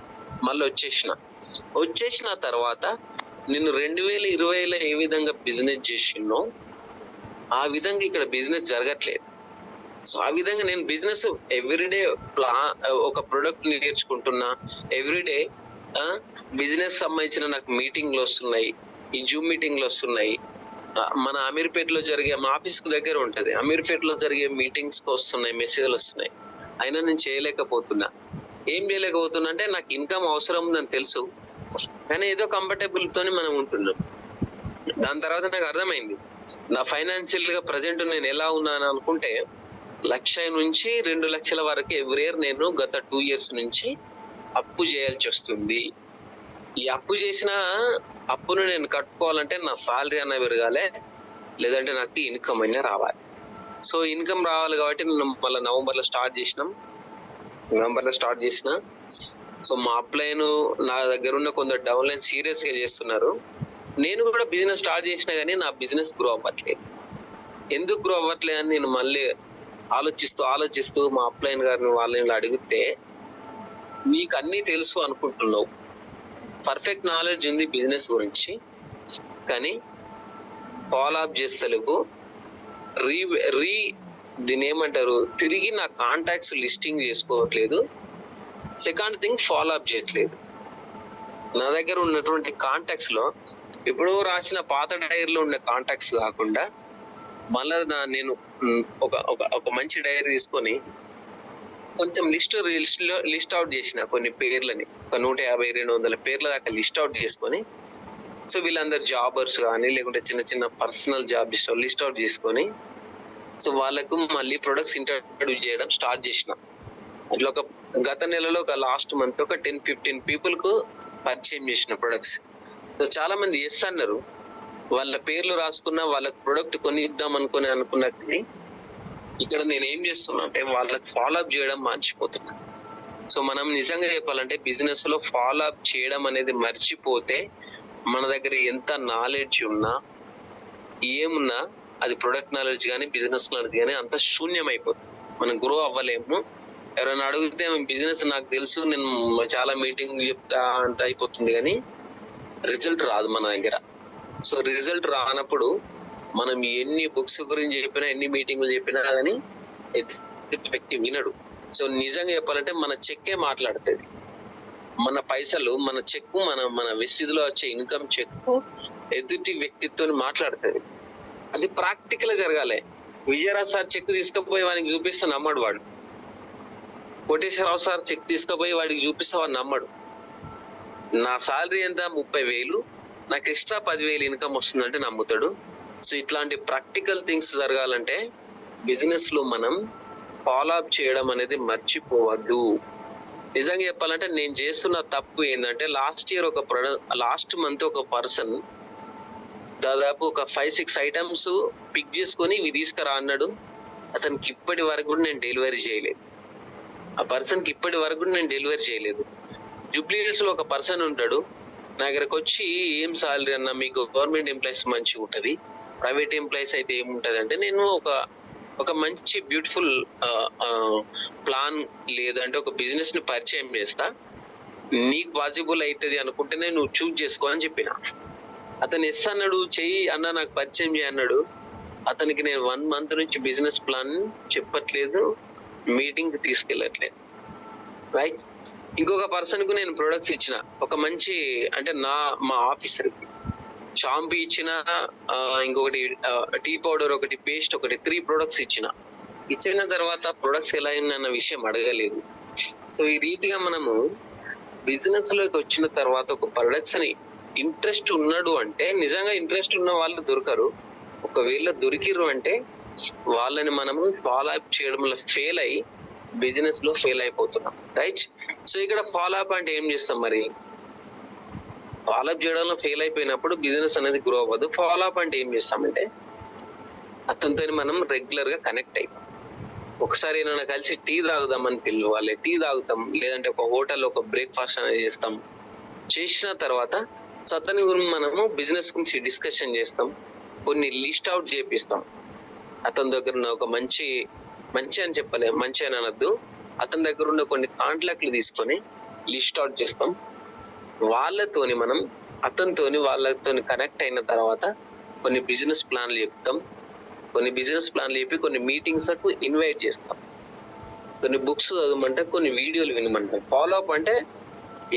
మళ్ళీ వచ్చేసిన తర్వాత నేను 2020లో ఏ విధంగా బిజినెస్ చేసినో ఆ విధంగా ఇక్కడ బిజినెస్ జరగట్లేదు. సో ఆ విధంగా నేను బిజినెస్ ఎవ్రీడే ఒక ప్రొడక్ట్ నేర్చుకుంటున్నా. ఎవ్రీడే బిజినెస్ సంబంధించిన నాకు మీటింగ్లు వస్తున్నాయి, ఈ జూమ్ మీటింగ్లు వస్తున్నాయి. మన అమీర్పేటలో జరిగే, మా ఆఫీస్ కు దగ్గర ఉంటది, అమీర్పేటలో జరిగే మీటింగ్స్ కు వస్తున్నాయి, మెసేజ్లు వస్తున్నాయి. అయినా నేను చేయలేకపోతున్నా. ఏం చేయలేకపోతున్నా అంటే నాకు ఇన్కమ్ అవసరం ఉందని తెలుసు, కానీ ఏదో కంఫర్టబుల్ తోని మనం ఉంటున్నాం. దాని తర్వాత నాకు అర్థమైంది నా ఫైనాన్షియల్ గా ప్రజెంట్ నేను ఎలా ఉన్నాను అనుకుంటే 1,00,000 నుంచి 2 లక్షల వరకు ఎవ్రీ ఇయర్ నేను గత 2 years నుంచి అప్పు చేయాల్సి వస్తుంది. ఈ అప్పు చేసిన అప్పును నేను కట్టుకోవాలంటే నా సాలరీ అన్న పెరగాలి, లేదంటే నాకు ఇన్కమ్ అయినా రావాలి. సో ఇన్కమ్ రావాలి కాబట్టి నేను మళ్ళీ నవంబర్లో స్టార్ట్ చేసిన. సో మా అప్లైన్ నా దగ్గర ఉన్న కొందరు డౌన్లైన్ సీరియస్ గా చేస్తున్నారు. నేను కూడా బిజినెస్ స్టార్ట్ చేసినా కానీ నా బిజినెస్ గ్రో అవ్వట్లేదు. ఎందుకు గ్రో అవ్వట్లేదు అని నేను మళ్ళీ ఆలోచిస్తూ మా అప్లైన్ గారిని వాళ్ళని అడిగితే, నీకు అన్ని తెలుసు అనుకుంటున్నావు, పర్ఫెక్ట్ నాలెడ్జ్ ఉంది బిజినెస్ గురించి, కానీ ఫాలో అప్ చేస్తలేవు, దీని ఏమంటారు, తిరిగి నా కాంటాక్ట్స్ లిస్టింగ్ చేసుకోవట్లేదు. సెకండ్ థింగ్, ఫాలో అప్ చేయట్లేదు. నా దగ్గర ఉన్నటువంటి కాంటాక్ట్స్ లో ఇప్పుడు రాసిన పాత డైరీలో ఉన్న కాంటాక్ట్స్ కాకుండా మళ్ళా నేను ఒక మంచి డైరీ తీసుకొని కొంచెం లిస్ట్ అవుట్ చేసిన కొన్ని పేర్లని, ఒక 150-200 పేర్ల దాకా లిస్ట్ అవుట్ చేసుకొని, సో వీళ్ళందరు జాబర్స్ కానీ లేకుంటే చిన్న చిన్న పర్సనల్ జాబ్ లిస్ట్ అవుట్ చేసుకొని, సో వాళ్ళకు మళ్ళీ ప్రొడక్ట్స్ ఇంట్రడ్యూస్ చేయడం స్టార్ట్ చేసిన. అట్లా గత నెలలో లాస్ట్ మంత్ ఒక 10-15 పీపుల్ కు పరిచయం చేసిన ప్రొడక్ట్స్. సో చాలా మంది ఎస్ అన్నారు, వాళ్ళ పేర్లు రాసుకున్న, వాళ్ళకి ప్రొడక్ట్ కొనిద్దాం అనుకున్నది. ఇక్కడ నేను ఏం చేస్తున్నా అంటే వాళ్ళకి ఫాలో అప్ చేయడం మర్చిపోతున్నా. సో మనం నిజంగా చెప్పాలంటే బిజినెస్ లో ఫాలో అప్ చేయడం అనేది మర్చిపోతే మన దగ్గర ఎంత నాలెడ్జ్ ఉన్నా ఏమున్నా, అది ప్రొడక్ట్ నాలెడ్జ్ కానీ బిజినెస్ నాలెడ్జ్ కానీ అంత శూన్యం అయిపోతుంది. మనం గ్రో అవ్వలేము. ఎవరైనా అడిగితే బిజినెస్ నాకు తెలుసు, నేను చాలా మీటింగ్ చెప్తా అంత అయిపోతుంది, కానీ రిజల్ట్ రాదు మన దగ్గర. సో రిజల్ట్ రానప్పుడు మనం ఎన్ని బుక్స్ గురించి చెప్పినా, ఎన్ని మీటింగ్లు చెప్పినా కానీ వ్యక్తి వినడు. సో నిజంగా చెప్పాలంటే మన చెక్కే మాట్లాడుతుంది. మన పైసలు, మన చెక్కు, మన వెస్టిజ్ లో వచ్చే ఇన్కమ్ చెక్కు ఎదుటి వ్యక్తితో మాట్లాడుతుంది. అది ప్రాక్టికల్ జరగాలి. విజయరాజ్ సార్ చెక్ తీసుకుపోయి వాడికి చూపిస్తే నమ్మడు వాడు. కోటేశ్వరరావు సార్ చెక్ తీసుకుపోయి వాడికి చూపిస్తే వాడు నమ్మడు. నా సాలరీ ఎంత, 30,000, నాకు ఎక్స్ట్రా 10,000 ఇన్కమ్ వస్తుందంటే నమ్ముతాడు. సో ఇట్లాంటి ప్రాక్టికల్ థింగ్స్ జరగాలంటే బిజినెస్ లో మనం ఫాలో అప్ చేయడం అనేది మర్చిపోవద్దు. నిజంగా చెప్పాలంటే నేను చేస్తున్న తప్పు ఏంటంటే లాస్ట్ మంత్ ఒక పర్సన్ దాదాపు ఒక 5-6 ఐటమ్స్ పిక్ చేసుకొని ఇవి తీసుకురా అన్నాడు. అతనికి ఇప్పటి వరకు కూడా నేను డెలివరీ చేయలేదు. ఆ పర్సన్కి ఇప్పటి వరకు కూడా నేను డెలివరీ చేయలేదు. జూబ్లీ హిల్స్ లో ఒక పర్సన్ ఉంటాడు, నా దగ్గరకు వచ్చి ఏం సాలరీ అన్న, మీకు గవర్నమెంట్ ఎంప్లాయీస్ మంచిగా ఉంటుంది, ప్రైవేట్ ఎంప్లాయీస్ అయితే ఏముంటది అంటే, నేను ఒక మంచి బ్యూటిఫుల్ ప్లాన్ లేదంటే ఒక బిజినెస్ ని పరిచయం చేస్తా, నీకు పాసిబుల్ అవుతుంది అనుకుంటేనే నువ్వు చూజ్ చేసుకో అని చెప్పిన. అతను ఎస్ అన్నాడు, చెయ్యి అన్న నాకు పరిచయం చేయి అన్నాడు. అతనికి నేను 1 month నుంచి బిజినెస్ ప్లాన్ చెప్పట్లేదు, మీటింగ్ తీసుకెళ్ళట్లేదు. రైట్. ఇంకొక పర్సన్ కు నేను ప్రొడక్ట్స్ ఇచ్చిన, ఒక మంచి అంటే మా ఆఫీసర్ కి షాంపూ ఇచ్చిన, ఇంకొకటి టీ పౌడర్, ఒకటి పేస్ట్, ఒకటి 3 ప్రొడక్ట్స్ ఇచ్చిన తర్వాత ప్రొడక్ట్స్ ఎలా అన్న విషయం అడగలేదు. సో ఈ రీతిగా మనము బిజినెస్ లోకి వచ్చిన తర్వాత ఒక ప్రొడక్ట్స్ అని ఇంట్రెస్ట్ ఉన్నాడు అంటే, నిజంగా ఇంట్రెస్ట్ ఉన్న వాళ్ళు దొరకరు. ఒకవేళ దొరికిరు అంటే వాళ్ళని మనము ఫాలో అప్ చేయడంలో ఫెయిల్ అయ్యి బిజినెస్ లో ఫెయిల్ అయిపోతున్నాం. రైట్. సో ఇక్కడ ఫాలో అప్ అంటే ఏం చేస్తాం మరి? ఫాలో అప్ చేయడంలో ఫెయిల్ అయిపోయినప్పుడు బిజినెస్ అనేది గ్రో అవ్వదు. ఫాలో అప్ అంటే ఏం చేస్తామంటే, అతనితో మనం రెగ్యులర్ గా కనెక్ట్ అయిపోతాం. ఒకసారి ఏమైనా కలిసి టీ తాగుదామని పిలవాలి, టీ తాగుతాం. లేదంటే ఒక హోటల్లో ఒక బ్రేక్ఫాస్ట్ అనేది చేస్తాం. చేసిన తర్వాత సో అతని గురించి మనము బిజినెస్ గురించి డిస్కషన్ చేస్తాం, కొన్ని లిస్ట్ అవుట్ చేపిస్తాం. అతని దగ్గర ఉన్న ఒక మంచి అని చెప్పలేము, మంచి అని అనొద్దు, అతని దగ్గర ఉన్న కొన్ని కాంట్రాక్ట్లు తీసుకొని లిస్ట్ అవుట్ చేస్తాం. వాళ్ళతోని వాళ్ళతోని కనెక్ట్ అయిన తర్వాత కొన్ని బిజినెస్ ప్లాన్లు చెప్తాం. కొన్ని బిజినెస్ ప్లాన్లు చెప్పి కొన్ని మీటింగ్స్ కు ఇన్వైట్ చేస్తాం. కొన్ని బుక్స్ చదవమంటే, కొన్ని వీడియోలు వినమంటాం. ఫాలో అప్ అంటే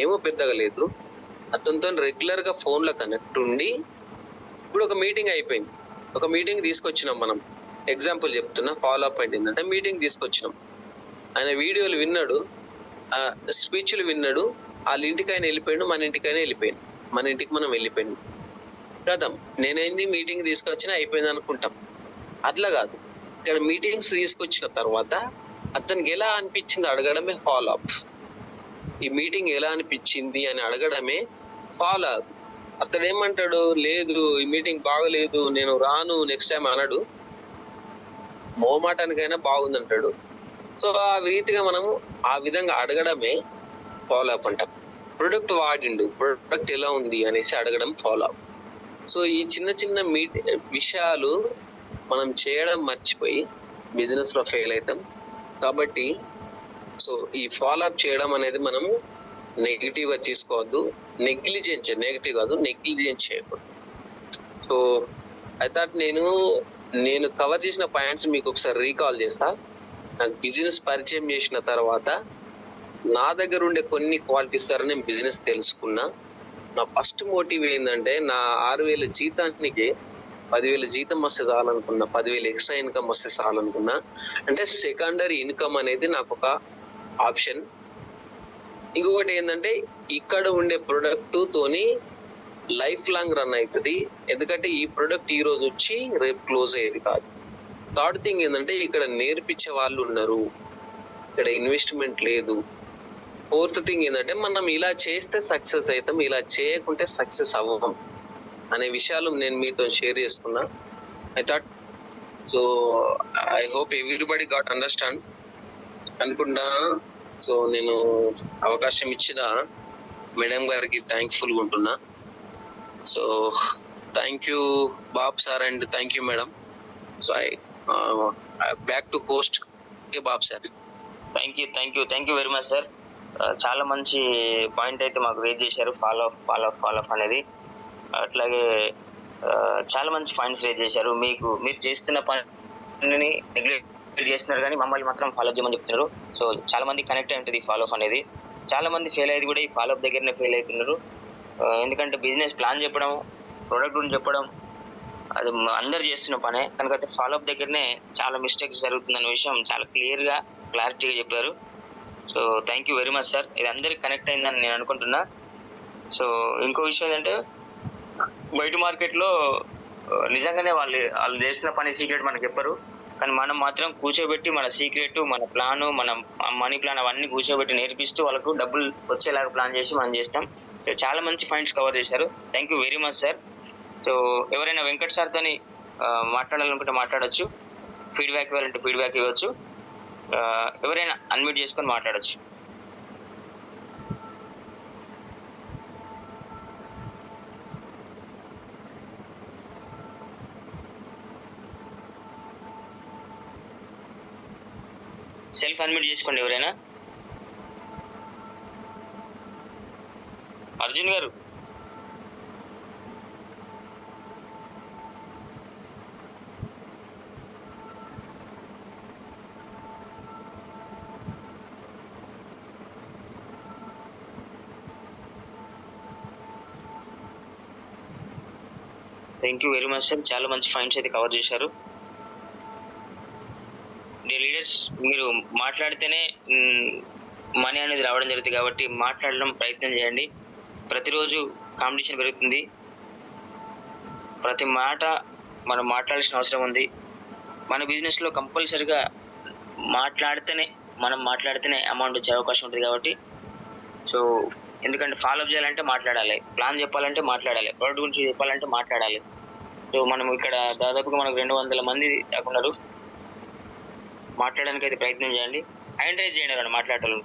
ఏమో పెద్దగా లేదు, అతనితో రెగ్యులర్ గా ఫోన్ లో కనెక్ట్ ఉండి, ఇప్పుడు ఒక మీటింగ్ అయిపోయింది, ఒక మీటింగ్ తీసుకొచ్చినాం మనం. ఎగ్జాంపుల్ చెప్తున్నా, ఫాలో అప్ అంటే ఏంటంటే, మీటింగ్ తీసుకొచ్చినాం, ఆయన వీడియోలు విన్నాడు, స్పీచ్లు విన్నాడు, వాళ్ళ ఇంటికి ఆయన వెళ్ళిపోయాడు, మన ఇంటికైనా వెళ్ళిపోయాడు, మన ఇంటికి మనం వెళ్ళిపోయాడు కదా. నేనేంది మీటింగ్ తీసుకొచ్చినా అయిపోయింది అనుకుంటాం. అట్లా కాదు. ఇక్కడ మీటింగ్స్ తీసుకొచ్చిన తర్వాత అతనికి ఎలా అనిపించింది అడగడమే ఫాలో అప్. ఈ మీటింగ్ ఎలా అనిపించింది అని అడగడమే ఫాలో అప్. అతడు ఏమంటాడు, లేదు ఈ మీటింగ్ బాగలేదు, నేను రాను నెక్స్ట్ టైం అనడు, మోమాటానికైనా బాగుంది అంటాడు. సో ఆ రీతిగా మనము ఆ విధంగా అడగడమే ఫాలో అప్ అంటాం. ప్రొడక్ట్ వాడిండు, ప్రొడక్ట్ ఎలా ఉంది అనేసి అడగడం ఫాలో అప్. సో ఈ చిన్న విషయాలు మనం చేయడం మర్చిపోయి బిజినెస్ లో ఫెయిల్ అవుతాం. కాబట్టి సో ఈ ఫాలో అప్ చేయడం అనేది మనము నెగిటివ్ గా తీసుకోవద్దు, నెగిటివ్ కాదు, నెగ్లిజెన్స్ చేయకూడదు. సో ఐ థాట్ నేను కవర్ చేసిన పాయింట్స్ మీకు ఒకసారి రీకాల్ చేస్తా. నాకు బిజినెస్ పరిచయం చేసిన తర్వాత నా దగ్గర ఉండే కొన్ని క్వాలిటీస్ ద్వారా నేను బిజినెస్ తెలుసుకున్నా. నా ఫస్ట్ మోటివ్ ఏంటంటే, నా 6,000 జీతానికి 10,000 జీతం వస్తే చాలనుకున్నా, 10,000 ఎక్స్ట్రా ఇన్కమ్ వస్తే చాలనుకున్నా. అంటే సెకండరీ ఇన్కమ్ అనేది నాకు ఒక ఆప్షన్. ఇంకొకటి ఏంటంటే, ఇక్కడ ఉండే ప్రొడక్ట్ తోని లైఫ్ లాంగ్ రన్ అవుతుంది. ఎందుకంటే ఈ ప్రొడక్ట్ ఈ రోజు వచ్చి రేపు క్లోజ్ అయ్యేది కాదు. థర్డ్ థింగ్ ఏంటంటే, ఇక్కడ నేర్పించే వాళ్ళు ఉన్నారు, ఇక్కడ ఇన్వెస్ట్మెంట్ లేదు. ఫోర్త్ థింగ్ ఏంటంటే, మనం ఇలా చేస్తే సక్సెస్ అవుతాం, ఇలా చేయకుంటే సక్సెస్ అవ్వం అనే విషయాలు నేను మీతో షేర్ చేసుకున్నా. I thought so I hope everybody got understand అనుకుంటా. సో నేను అవకాశం ఇచ్చిన మేడం గారికి థ్యాంక్ఫుల్ ఉంటున్నా. So thank you Bob sir and thank you madam. So I back to host Bob sir. Thank you very much sir. చాలా మంచి point అయితే మాకు రేజ్ చేశారు, ఫాలో అప్ అనేది. అట్లాగే చాలా మంచి పాయింట్స్ రేజ్ చేశారు. మీరు చేస్తున్న పనిని నెగ్లెక్ట్ చేస్తున్నారు, కానీ మమ్మల్ని మాత్రం ఫాలో చేయమని చెప్తున్నారు. సో చాలా మంది కనెక్ట్ అయి ఉంటుంది ఈ ఫాలో అప్ అనేది. చాలా మంది ఫెయిల్ అయ్యేది కూడా ఈ ఫాలో అప్ దగ్గరనే ఫెయిల్ అవుతున్నారు. ఎందుకంటే బిజినెస్ ప్లాన్ చెప్పడం, ప్రొడక్ట్ గురించి చెప్పడం అది అందరు చేస్తున్న పనే, కనుక ఫాలో అప్ దగ్గరనే చాలా మిస్టేక్స్ జరుగుతుందన్న విషయం చాలా క్లారిటీగా చెప్పారు. So thank you very much sir. ఇది అందరికి కనెక్ట్ అయిందని నేను అనుకుంటున్నా. సో ఇంకో విషయం ఏంటంటే, బయట మార్కెట్లో నిజంగానే వాళ్ళు చేసిన పని సీక్రెట్ మనకు చెప్పరు, కానీ మనం మాత్రం కూర్చోబెట్టి మన సీక్రెట్, మన ప్లాను, మన మనీ ప్లాన్ అవన్నీ కూర్చోబెట్టి నేర్పిస్తూ వాళ్ళకు డబ్బులు వచ్చేలాగా ప్లాన్ చేసి మనం చేస్తాం. చాలా మంచి పాయింట్స్ కవర్ చేశారు. Thank you very much sir. So ఎవరైనా వెంకట్ సార్తోని మాట్లాడాలనుకుంటే మాట్లాడొచ్చు, ఫీడ్బ్యాక్ ఇవ్వాలంటే ఫీడ్బ్యాక్ ఇవ్వచ్చు. ఎవరైనా అన్మ్యూట్ చేసుకొని మాట్లాడొచ్చు. సెల్ఫ్ అన్మ్యూట్ చేసుకోండి ఎవరైనా. అర్జున్ గారు, thank you very much sir. చాలా మంచి పాయింట్స్ అయితే కవర్ చేశారు. లీడర్స్, మీరు మాట్లాడితేనే మనీ అనేది రావడం జరుగుతుంది కాబట్టి మాట్లాడడం ప్రయత్నం చేయండి. ప్రతిరోజు కాంపిటీషన్ పెరుగుతుంది. ప్రతి మాట మనం మాట్లాడాల్సిన అవసరం ఉంది. మన బిజినెస్లో కంపల్సరిగా మాట్లాడితేనే అమౌంట్ వచ్చే అవకాశం ఉంటుంది కాబట్టి, సో ఎందుకంటే ఫాలోఅప్ చేయాలంటే మాట్లాడాలి, ప్లాన్ చెప్పాలంటే మాట్లాడాలి, ప్రోడక్ట్ గురించి చెప్పాలంటే మాట్లాడాలి. సో మనం ఇక్కడ దాదాపుగా మనకు 200 మంది దాకా ఉన్నారు. మాట్లాడడానికి అయితే ప్రయత్నం చేయండి. ఎంకరేజ్ చేయండి ఎవరైనా మాట్లాడాలి.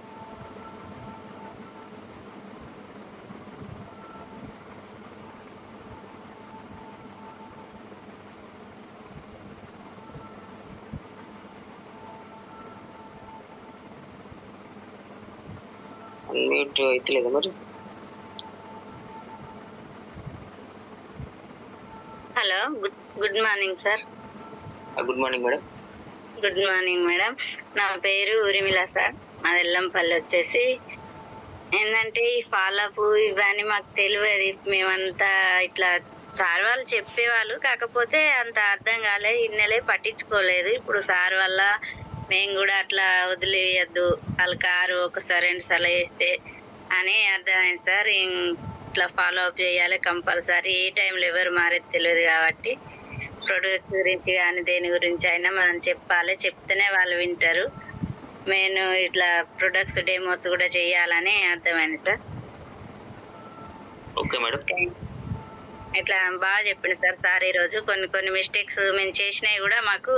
అన్మ్యూట్ అయితే లేదా మరి? Hello, good morning sir. Good morning madam. Good morning madam. నా పేరు ఊరిమిల సార్. మాది ఎల్లంపల్లి వచ్చేసి. ఏంటంటే ఈ ఫాలోఅప్ ఇవన్నీ మాకు తెలియదు. మేమంతా ఇట్లా సార్ వాళ్ళు చెప్పేవాళ్ళు, కాకపోతే అంత అర్థం కాలేదు, ఇన్నెలే పట్టించుకోలేదు. ఇప్పుడు సార్ వల్ల మేము కూడా అట్లా వదిలేయద్దు, వాళ్ళ కారు ఒకసారి 2 సార్లు వేస్తే అని అర్థమైంది సార్. ఇట్లా ఫాలోఅప్ చేయాలి కంపల్సరీ. ఏ టైంలో ఎవరు మారేది తెలియదు కాబట్టి ప్రొడక్ట్స్ గురించి కానీ దేని గురించి అయినా మనం చెప్పాలి, చెప్తేనే వాళ్ళు వింటారు. నేను ఇట్లా ప్రొడక్ట్స్ డెమోస్ కూడా చేయాలని అర్థమైంది సార్. Okay madam. ఇట్లా బాగా చెప్పింది సార్ ఈరోజు కొన్ని మిస్టేక్స్ మేము చేసినవి కూడా మాకు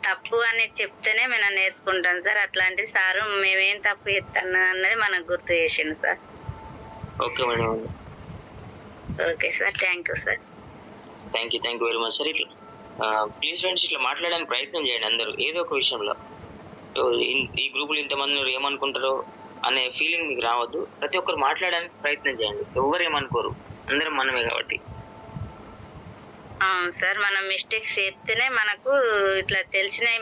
తప్పు అని చెప్తేనే మేము నేర్చుకుంటాం సార్. అట్లాంటిది సారు మేమేం తప్పు చేస్తాను అన్నది మనకు గుర్తు చేసిండు sir. Okay madam. Okay sir, thank you sir. Thank you very much sir. ఇట్లా ప్లీజ్ ఫ్రెండ్స్ ఇట్లా మాట్లాడడానికి ప్రయత్నం చేయండి అందరూ ఏదో ఒక విషయంలో. ఈ గ్రూపులు ఇంతమంది ఏమనుకుంటారో అనే ఫీలింగ్ మీకు రావద్దు. ప్రతి ఒక్కరు మాట్లాడడానికి ప్రయత్నం చేయండి. ఎవరు ఏమనుకోరు, అందరం మనమే కాబట్టి. అవును సార్, మనం మిస్టేక్స్ చేస్తేనే మనకు ఇట్లా తెలిసినవి,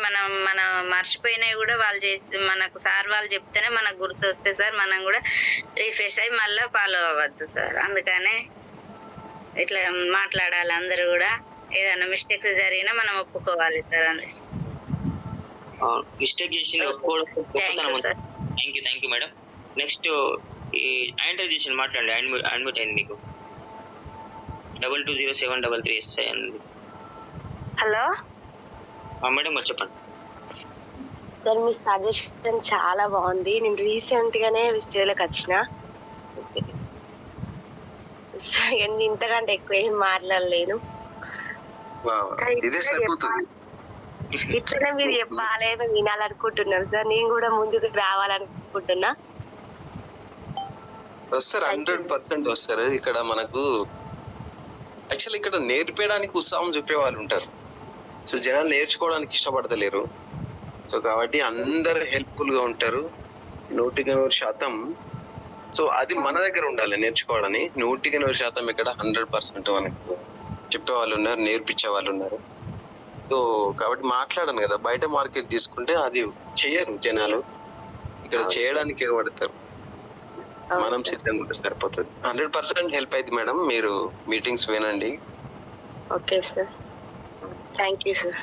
మనం మర్చిపోయినవి కూడా వాళ్ళు చేస్తే మనకు సార్ వాళ్ళు చెప్తేనే మనకు గుర్తు వస్తాయి సార్. మనం కూడా రిఫ్రెష్ అయ్యి మళ్ళీ ఫాలో అవ్వచ్చు సార్. అందుకనే ఇట్లా మాట్లాడాలి అందరూ కూడా. ఏదైనా మిస్టేక్స్ జరిగినా మనం ఒప్పుకోవాలి సార్. మిస్టేక్ చేసి థ్యాంక్ యూ మేడం. నెక్స్ట్ ఈ ఆంటరైజేషన్ మాట్లాడండి. అడ్మిట్ అయింది మీకు 220733 SI అండి. హలో మేడం మరి చెప్పండి. సార్, మీ సజెషన్ చాలా బాగుంది. నేను రీసెంట్ గానే స్టేజ్లోకి వచ్చిన. ఇంతకంటే ఎక్కువ ఏం మాట్లాడలేను. ఇట్లనే మీరు చెప్పాలి, వినాలనుకుంటున్నాను సార్. నేను కూడా ముందుకు రావాలనుకుంటున్నా. వస్తారు, 100% వస్తారు. ఇక్కడ మనకు యాక్చువల్లీ ఇక్కడ నేర్పేయడానికి ఉత్సాహం చూపే వాళ్ళు ఉంటారు. సో జనాలు నేర్చుకోవడానికి ఇష్టపడతలేరు. సో కాబట్టి అందరు హెల్ప్ఫుల్ గా ఉంటారు 100%. సో అది మన దగ్గర ఉండాలి నేర్చుకోవాలని. 100% ఇక్కడ 100% మనకు చెప్పే వాళ్ళు ఉన్నారు, నేర్పించే వాళ్ళు ఉన్నారు. సో కాబట్టి మాట్లాడను కదా, బయట మార్కెట్ తీసుకుంటే అది చేయరు జనాలు, ఇక్కడ చేయడానికి ఎగబడతారు. మనం సిద్ధంగా ఉంటే సరిపోతుంది. 100% హెల్ప్ అయింది మేడం. మీరు మీటింగ్స్ వినండి. Okay sir, thank you sir.